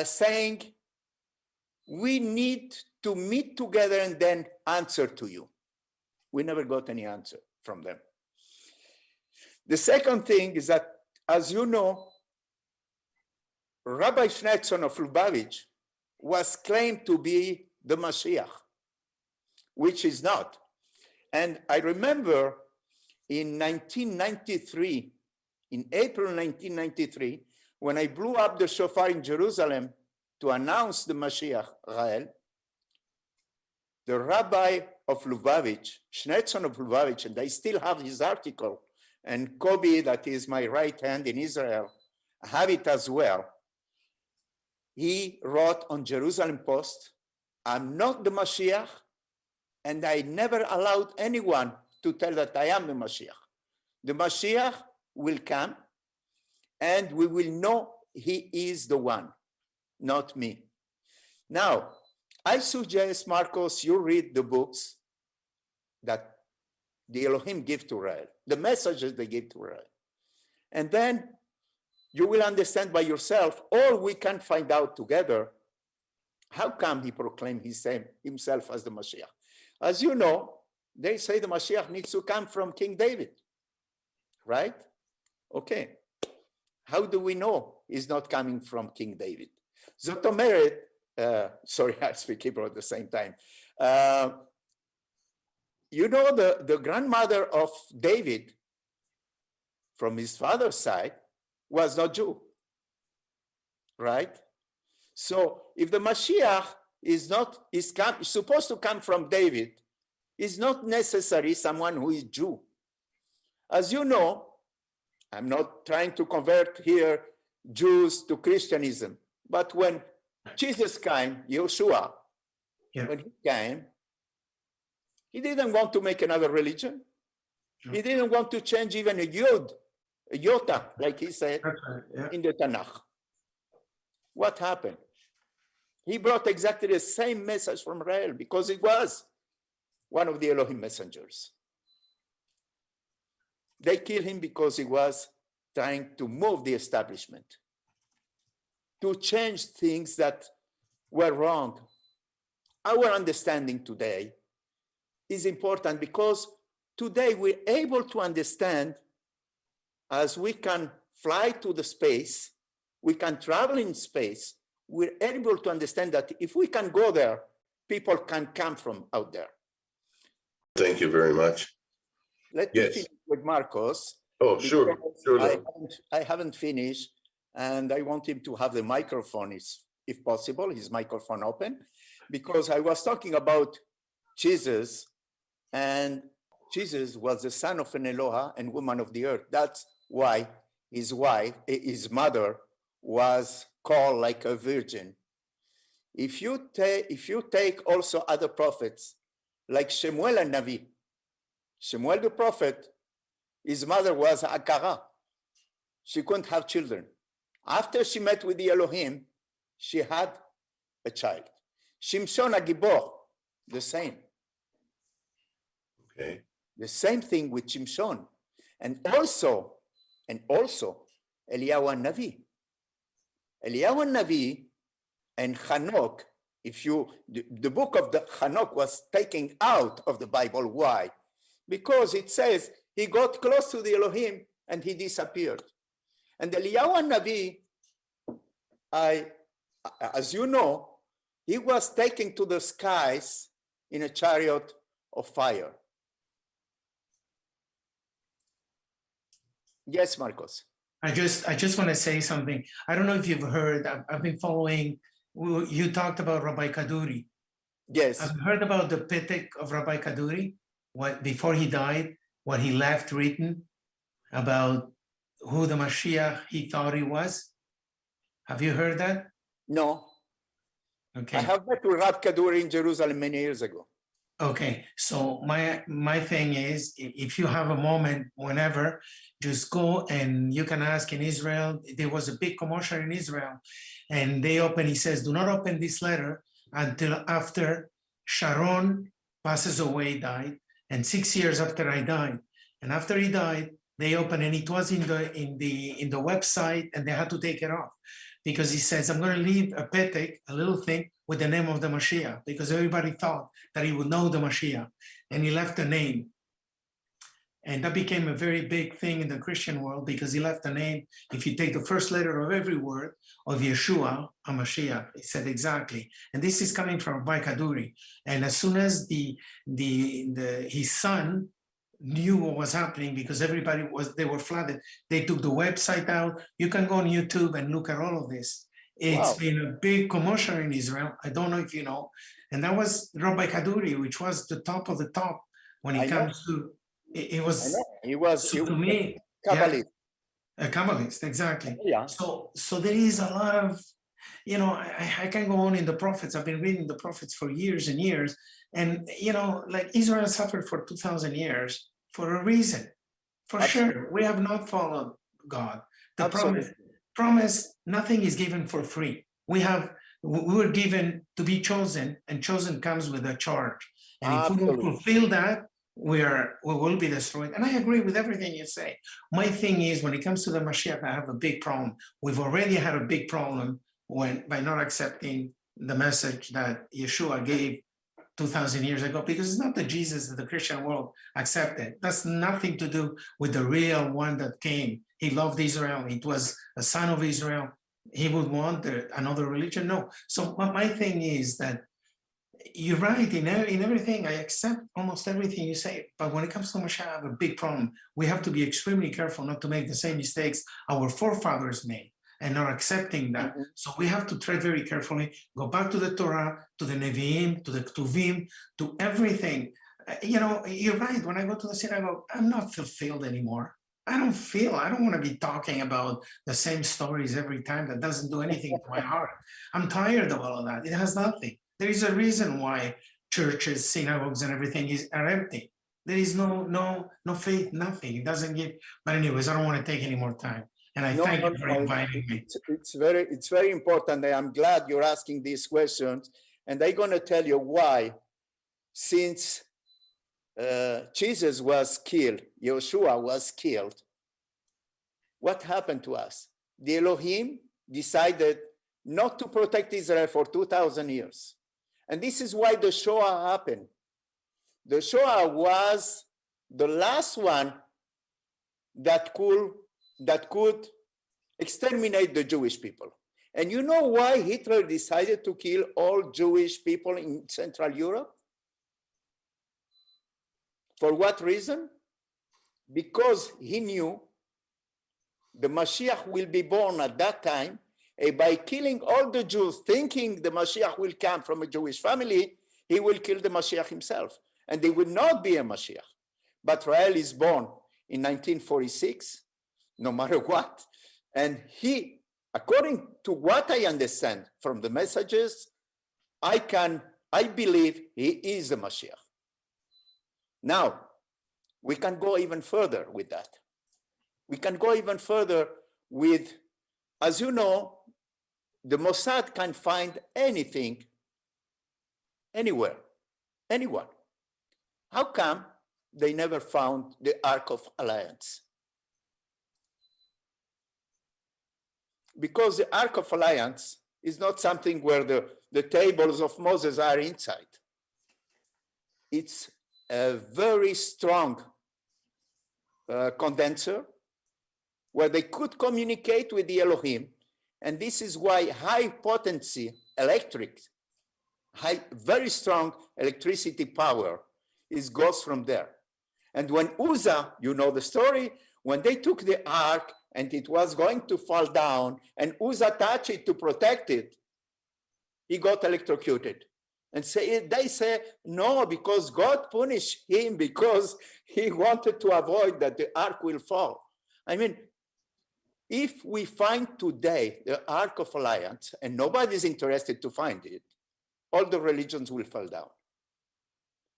saying, we need to meet together and then answer to you. We never got any answer from them. The second thing is that, as you know, Rabbi Schnetzon of Lubavitch was claimed to be the Mashiach, which is not. And I remember in 1993, in April 1993, when I blew up the shofar in Jerusalem to announce the Mashiach Rael, the rabbi of Lubavitch, Schnetzon of Lubavitch, and I still have his article, and Kobe, that is my right hand in Israel, have it as well. He wrote on Jerusalem Post, I'm not the Mashiach, and I never allowed anyone to tell that I am the Mashiach. The Mashiach will come, and we will know he is the one, not me. Now, I suggest, Marcos, you read the books that the Elohim give to Rael, the messages they give to Rael. And then you will understand by yourself, or we can find out together, how come he proclaimed himself as the Mashiach. As you know, they say the Mashiach needs to come from King David, right? Okay. How do we know he's not coming from King David? Zot omeret, sorry, I speak Hebrew at the same time. You know, the grandmother of David, from his father's side, was not Jew, right? So if the Mashiach is supposed to come from David is not necessarily someone who is Jew. As you know, I'm not trying to convert here Jews to Christianism, but when Jesus came, Yeshua, when he came, he didn't want to make another religion. He didn't want to change even a yod, a iota, like he said in the Tanakh. What happened? He brought exactly the same message from Rael because it was one of the Elohim messengers. They killed him because he was trying to move the establishment, to change things that were wrong. Our understanding today is important because today we're able to understand, as we can fly to the space, we can travel in space, we're able to understand that if we can go there, people can come from out there. Thank you very much. Let me finish with Marcos. Oh, sure. I haven't finished, and I want him to have the microphone, if possible, his microphone open, because I was talking about Jesus, and Jesus was the son of an Eloha and woman of the earth. That's why his mother, was called like a virgin. If you take also other prophets, like Shemuel and Navi, Shemuel the prophet, his mother was Akara. She couldn't have children. After she met with the Elohim, she had a child. Shimshon Agibor, the same. Okay. The same thing with Shimshon. And also, Eliyahu Navi. Eliyahu Navi and Hanok, the book of the Hanok was taken out of the Bible. Why? Because it says he got close to the Elohim and he disappeared. And Eliyahu Navi, as you know, he was taken to the skies in a chariot of fire. Yes, Marcos. I just want to say something. I don't know if you've heard, I've been following, you talked about Rabbi Kaduri. Yes. I've heard about the Pitik of Rabbi Kaduri, before he died, what he left written about who the Mashiach he thought he was. Have you heard that? No. Okay. I have met with Rabbi Kaduri in Jerusalem many years ago. Okay, so my thing is, if you have a moment, whenever, just go and you can ask in Israel. There was a big commotion in Israel, and he says, do not open this letter until after Sharon passes away, died, and 6 years after I died. And after he died, they opened, and it was in the website, and they had to take it off. Because he says, I'm going to leave a petek, a little thing, with the name of the Mashiach, because everybody thought that he would know the Mashiach, and he left the name. And that became a very big thing in the Christian world, because he left the name. If you take the first letter of every word of Yeshua, a Mashiach, he said exactly. And this is coming from Rabbi Kaduri. And as soon as his son knew what was happening, because they were flooded, they took the website out. You can go on YouTube and look at all of this. It's been a big commotion in Israel. I don't know if you know. And that was Rabbi Kaduri, which was the top of the top when it comes to, he was to me, Kabbalist. A Kabbalist, exactly. Yeah. So there is a lot of, I can go on in the prophets. I've been reading the prophets for years and years. And, like Israel suffered for 2,000 years for a reason. For sure, we have not followed God. The promise, nothing is given for free. We were given to be chosen, and chosen comes with a charge. And if we don't fulfill that, we will be destroyed. And I agree with everything you say. My thing is, when it comes to the Mashiach, I have a big problem. We've already had a big problem by not accepting the message that Yeshua gave 2,000 years ago, because it's not the Jesus that the Christian world accepted. That's nothing to do with the real one that came. He loved Israel. It was a son of Israel. He would want another religion? No. So my thing is that you're right in everything. I accept almost everything you say. But when it comes to Mashiach, I have a big problem. We have to be extremely careful not to make the same mistakes our forefathers made. and not accepting that. So we have to tread very carefully, go back to the Torah, to the Nevi'im, to the Ketuvim, to everything. You know, you're right. When I go to the synagogue, I'm not fulfilled anymore. I don't want to be talking about the same stories every time. That doesn't do anything to my heart. I'm tired of all of that. It has nothing. There is a reason why churches, synagogues, and everything are empty. There is no faith, nothing. It doesn't give. But anyways, I don't want to take any more time. And I thank you for inviting me. It's very important. I'm glad you're asking these questions. And I'm going to tell you why. Since Jesus was killed, Yeshua was killed, what happened to us? The Elohim decided not to protect Israel for 2,000 years. And this is why the Shoah happened. The Shoah was the last one that could exterminate the Jewish people. And you know why Hitler decided to kill all Jewish people in Central Europe? For what reason? Because he knew the Mashiach will be born at that time, and by killing all the Jews, thinking the Mashiach will come from a Jewish family, he will kill the Mashiach himself, and there will not be a Mashiach. But Rael is born in 1946, no matter what, and he, according to what I understand from the messages, I believe he is the Mashiach. Now, we can go even further with that. We can go even further with, as you know, the Mossad can find anything, anywhere, anyone. How come they never found the Ark of Alliance? Because the Ark of Alliance is not something where the tables of Moses are inside. It's a very strong condenser where they could communicate with the Elohim. And this is why high potency electric, very strong electricity power goes from there. And when Uzzah, you know the story, when they took the ark and it was going to fall down and Uzzah touched it to protect it, he got electrocuted. And they say, no, because God punished him because he wanted to avoid that the ark will fall. I mean, if we find today the Ark of Alliance, and nobody's interested to find it, all the religions will fall down.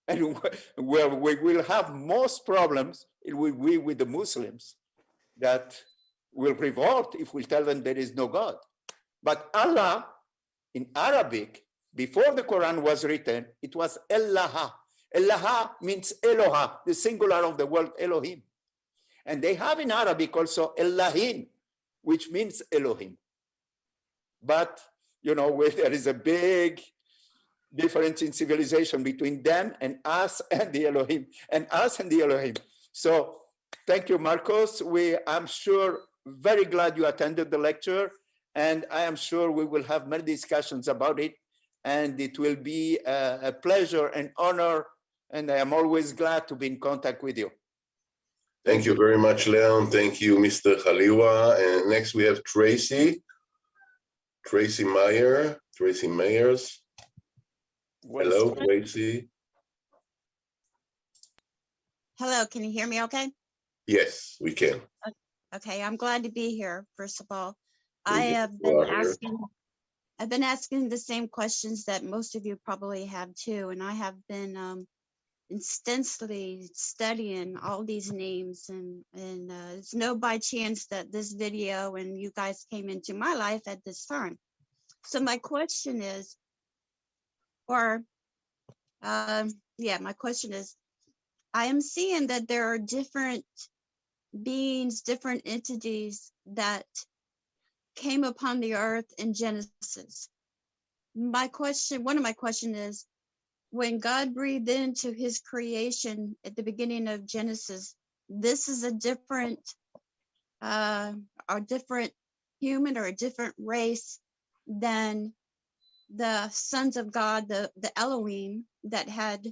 And where we will have most problems, it will be with the Muslims that will revolt if we tell them there is no God. But Allah, in Arabic, before the Quran was written, it was Ellaha. Ellaha means Eloha, the singular of the word Elohim. And they have in Arabic also Elohim, which means Elohim. But, you know, there is a big difference in civilization between them and us and the Elohim, and us and the Elohim. So thank you, Marcos. I'm sure very glad you attended the lecture, and I am sure we will have many discussions about it. And it will be a pleasure and honor, and I am always glad to be in contact with you. Thank you very much, Leon. Thank you, Mr. Khaliwa. And next we have Tracy Myers. Hello, Tracy. Hello, can you hear me okay? Yes, we can. Okay, I'm glad to be here, first of all. I've been asking the same questions that most of you probably have too, and I have been extensively studying all these names, and it's no by chance that this video and you guys came into my life at this time. So my question is, my question is, I am seeing that there are different beings, different entities that came upon the earth in Genesis. One of my questions is, when God breathed into his creation at the beginning of Genesis, this is a different human or a different race than the sons of God, the Elohim, that had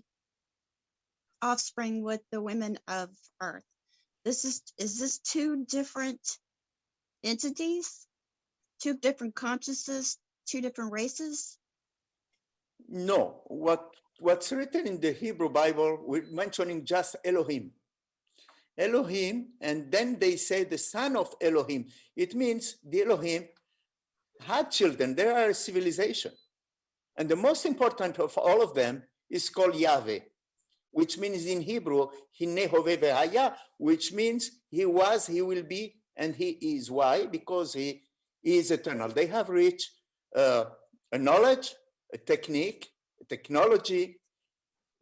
offspring with the women of earth. Is this two different entities? two different consciousnesses, two different races? No, what's written in the Hebrew Bible, we're mentioning just Elohim. Elohim, and then they say the son of Elohim. It means the Elohim had children. They are a civilization. And the most important of all of them is called Yahweh, which means in Hebrew, Hineh Hoveh V'Haya, which means he was, he will be, and he is. Why? Because he is eternal. They have reached a knowledge, a technique, a technology,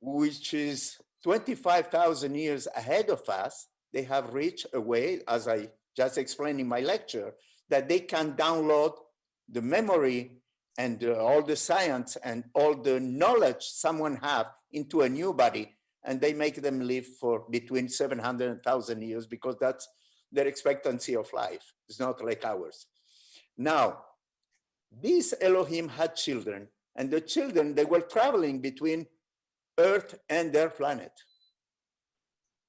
which is 25,000 years ahead of us. They have reached a way, as I just explained in my lecture, that they can download the memory and all the science and all the knowledge someone have into a new body, and they make them live for between 700 and 1,000 years, because that's their expectancy of life. It's not like ours. Now, these Elohim had children, and the children, they were traveling between Earth and their planet.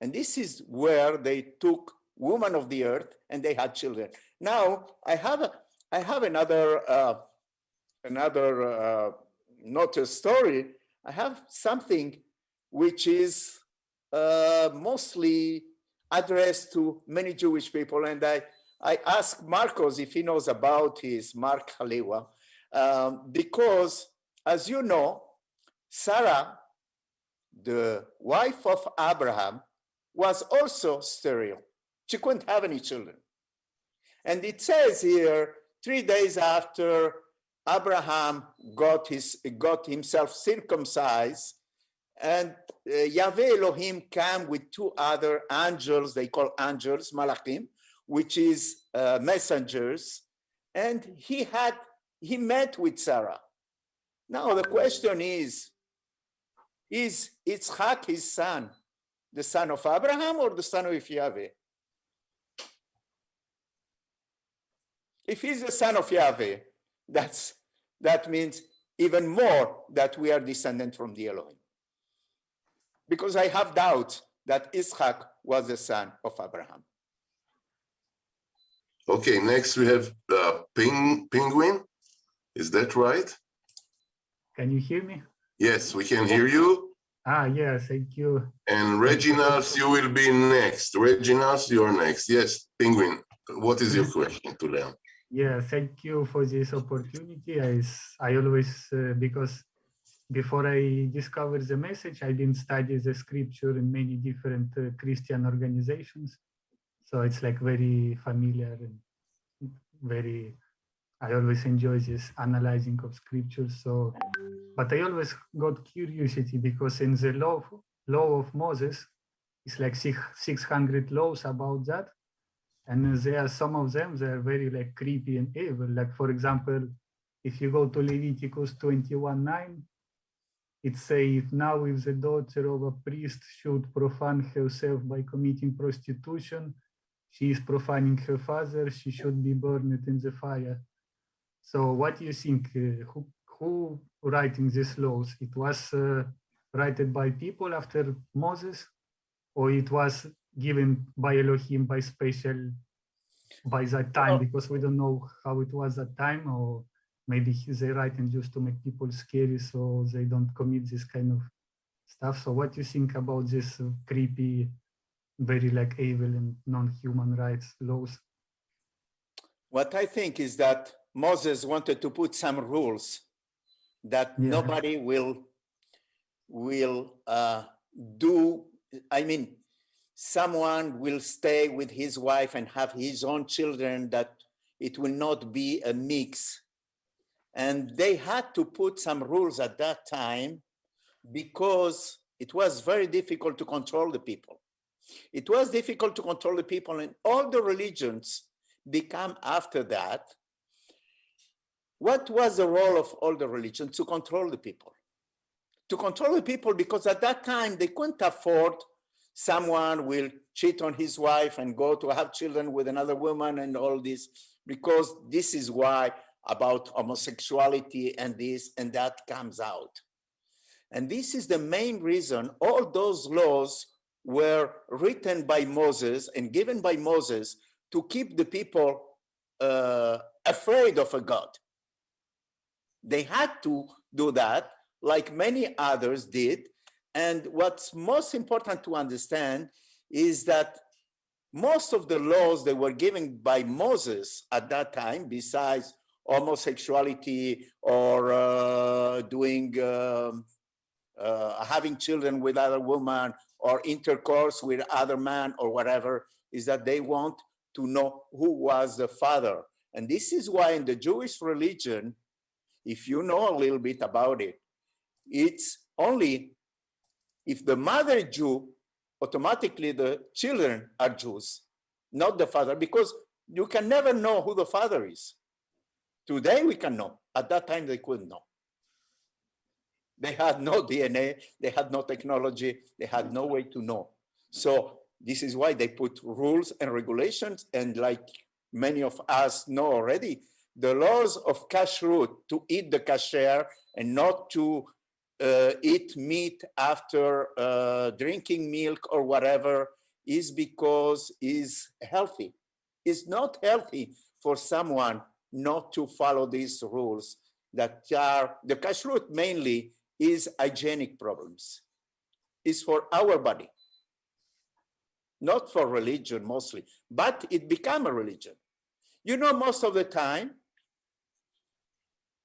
And this is where they took woman of the earth and they had children. Now, I have another not a story. I have something which is mostly addressed to many Jewish people. And I asked Marcos if he knows about his Mark Halewa, because, as you know, Sarah, the wife of Abraham, was also sterile. She couldn't have any children. And it says here, 3 days after Abraham got himself circumcised, and Yahweh Elohim came with two other angels, they call angels, malachim, which is messengers, and he met with Sarah. Now the question is Yitzhak his son, the son of Abraham or the son of Yahweh? If he's the son of Yahweh, that means even more that we are descendant from the Elohim. Because I have doubt that Yitzhak was the son of Abraham. Okay, next we have Penguin. Is that right? Can you hear me? Yes, we can hear you. Yeah, thank you. And Reginald, you will be next. Reginald, you're next. Yes, Penguin, what is your question to Leon? Yeah, thank you for this opportunity. I always, because before I discovered the message, I didn't study the scripture in many different Christian organizations. So it's like very familiar and very, I always enjoy this analyzing of scripture. So, but I always got curiosity because in the law of Moses, it's like 600 laws about that. And there are some of them, they're very like creepy and evil. Like for example, if you go to Leviticus 21:9, it says, now if the daughter of a priest should profane herself by committing prostitution, she is profaning her father, she should be burned in the fire. So what do you think, who writing these laws? It was written by people after Moses, or it was given by Elohim by that time, because we don't know how it was at time, or maybe they writing just to make people scary so they don't commit this kind of stuff. So what do you think about this creepy, very like evil and non-human rights laws? What I think is that Moses wanted to put some rules that nobody will do. I mean, someone will stay with his wife and have his own children, that it will not be a mix. And they had to put some rules at that time because it was very difficult to control the people. It was difficult to control the people, and all the religions become after that. What was the role of all the religions? To control the people. To control the people, because at that time they couldn't afford someone will cheat on his wife and go to have children with another woman and all this, because this is why about homosexuality and this and that comes out. And this is the main reason all those laws were written by Moses and given by Moses to keep the people afraid of a God. They had to do that, like many others did. And what's most important to understand is that most of the laws that were given by Moses at that time, besides homosexuality or having children with other women or intercourse with other men or whatever, is that they want to know who was the father. And this is why in the Jewish religion, if you know a little bit about it, it's only if the mother is Jew, automatically the children are Jews, not the father, because you can never know who the father is. Today we can know. At that time they couldn't know. They had no DNA, they had no technology, they had no way to know. So this is why they put rules and regulations, and like many of us know already, the laws of kashrut, to eat the kasher and not to eat meat after drinking milk or whatever, is because is healthy. It's not healthy for someone not to follow these rules that are, the kashrut mainly is hygienic problems. It's for our body, not for religion mostly, but it became a religion. You know, most of the time,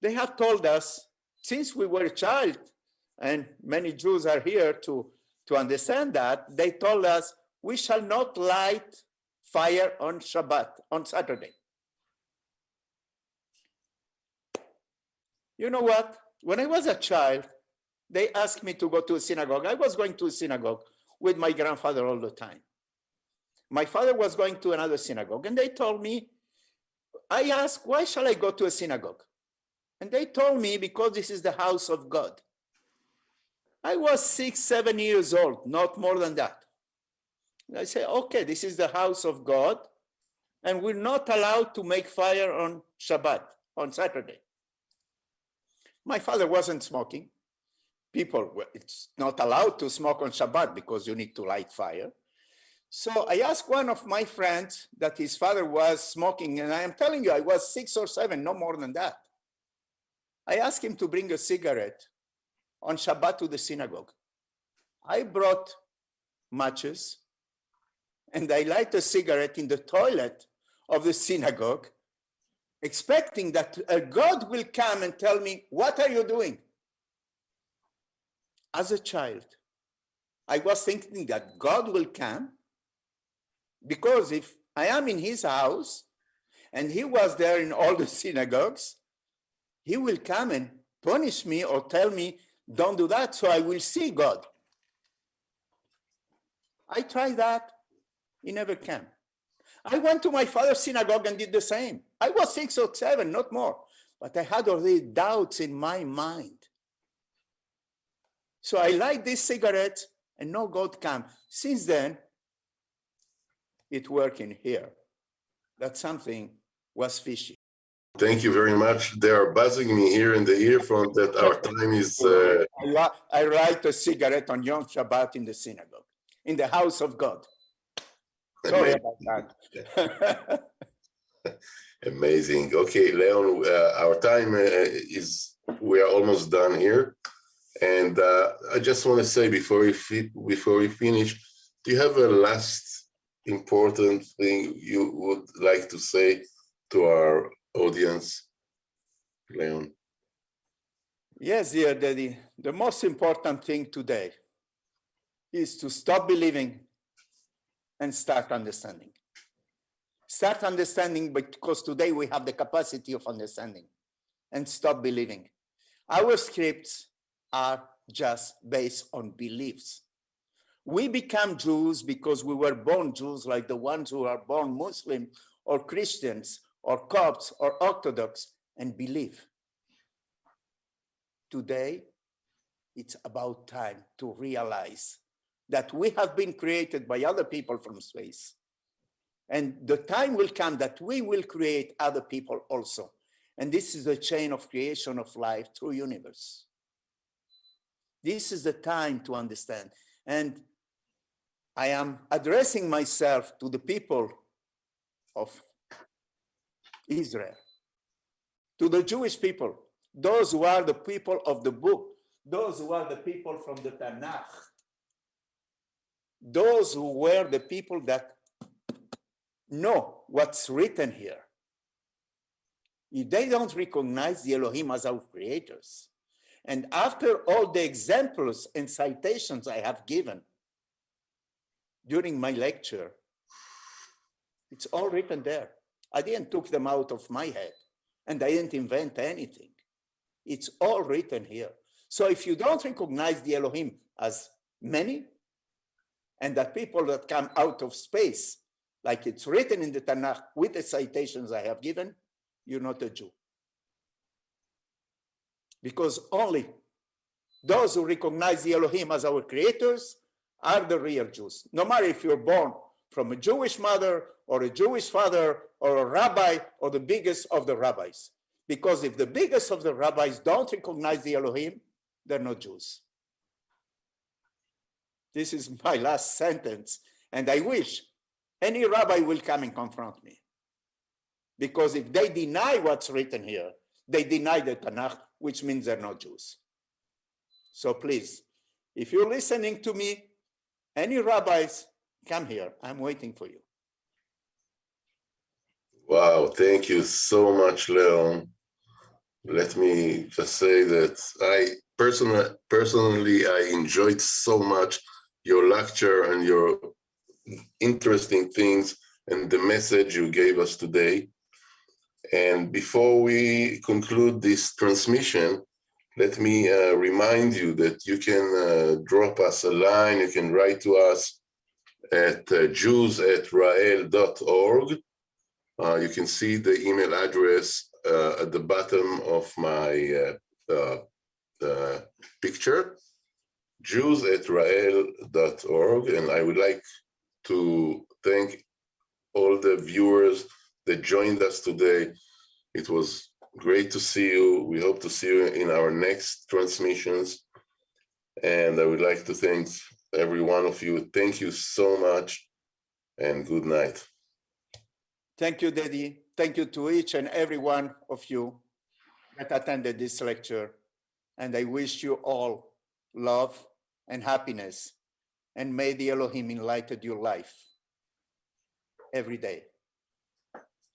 they have told us, since we were a child, and many Jews are here to understand that, they told us, we shall not light fire on Shabbat, on Saturday. You know what? When I was a child, they asked me to go to a synagogue. I was going to a synagogue with my grandfather all the time. My father was going to another synagogue, and they told me, I asked, why shall I go to a synagogue? And they told me, because this is the house of God. I was 6, 7 years old, not more than that. And I said, okay, this is the house of God, and we're not allowed to make fire on Shabbat, on Saturday. My father wasn't smoking. It's not allowed to smoke on Shabbat because you need to light fire. So I asked one of my friends that his father was smoking, and I am telling you, I was 6 or 7, no more than that. I asked him to bring a cigarette on Shabbat to the synagogue. I brought matches, and I light a cigarette in the toilet of the synagogue, expecting that a God will come and tell me, what are you doing? As a child, I was thinking that God will come, because if I am in his house and he was there in all the synagogues, he will come and punish me or tell me, don't do that, so I will see God. I tried that, he never came. I went to my father's synagogue and did the same. I was 6 or 7, not more, but I had already doubts in my mind. So I light this cigarette and no God came. Since then, it working here. That something was fishy. Thank you very much. They are buzzing me here in the earphone that our time is... I light a cigarette on Yom Shabbat in the synagogue, in the house of God. Sorry about that. Amazing. Okay, Leon, our time we are almost done here. And I just want to say before we finish, do you have a last important thing you would like to say to our audience, Leon? Yes, dear Daddy. The most important thing today is to stop believing and start understanding. Start understanding because today we have the capacity of understanding, and stop believing. Our scripts are just based on beliefs. We become Jews because we were born Jews, like the ones who are born Muslim or Christians or Copts or Orthodox, and believe. Today, it's about time to realize that we have been created by other people from space. And the time will come that we will create other people also. And this is the chain of creation of life through universe. This is the time to understand. And I am addressing myself to the people of Israel, to the Jewish people, those who are the people of the book, those who are the people from the Tanakh, those who were the people that know what's written here. If they don't recognize the Elohim as our creators, and after all the examples and citations I have given during my lecture, it's all written there. I didn't took them out of my head, and I didn't invent anything. It's all written here. So if you don't recognize the Elohim as many, and that people that come out of space, like it's written in the Tanakh with the citations I have given, you're not a Jew. Because only those who recognize the Elohim as our creators are the real Jews. No matter if you're born from a Jewish mother or a Jewish father or a rabbi or the biggest of the rabbis. Because if the biggest of the rabbis don't recognize the Elohim, they're not Jews. This is my last sentence, and I wish any rabbi will come and confront me. Because if they deny what's written here, they deny the Tanakh, which means they're not Jews. So please, if you're listening to me, any rabbis, come here. I'm waiting for you. Wow, thank you so much, Leon. Let me just say that I personally, I enjoyed so much your lecture and your interesting things and the message you gave us today. And before we conclude this transmission, let me remind you that you can drop us a line, you can write to us at jews@rael.org. You can see the email address at the bottom of my picture, jews@rael.org. And I would like to thank all the viewers that joined us today. It was great to see you. We hope to see you in our next transmissions. And I would like to thank every one of you. Thank you so much, and good night. Thank you, Daddy. Thank you to each and every one of you that attended this lecture. And I wish you all love and happiness. And may the Elohim enlighten your life every day.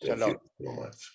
Thank Shalom. you so much.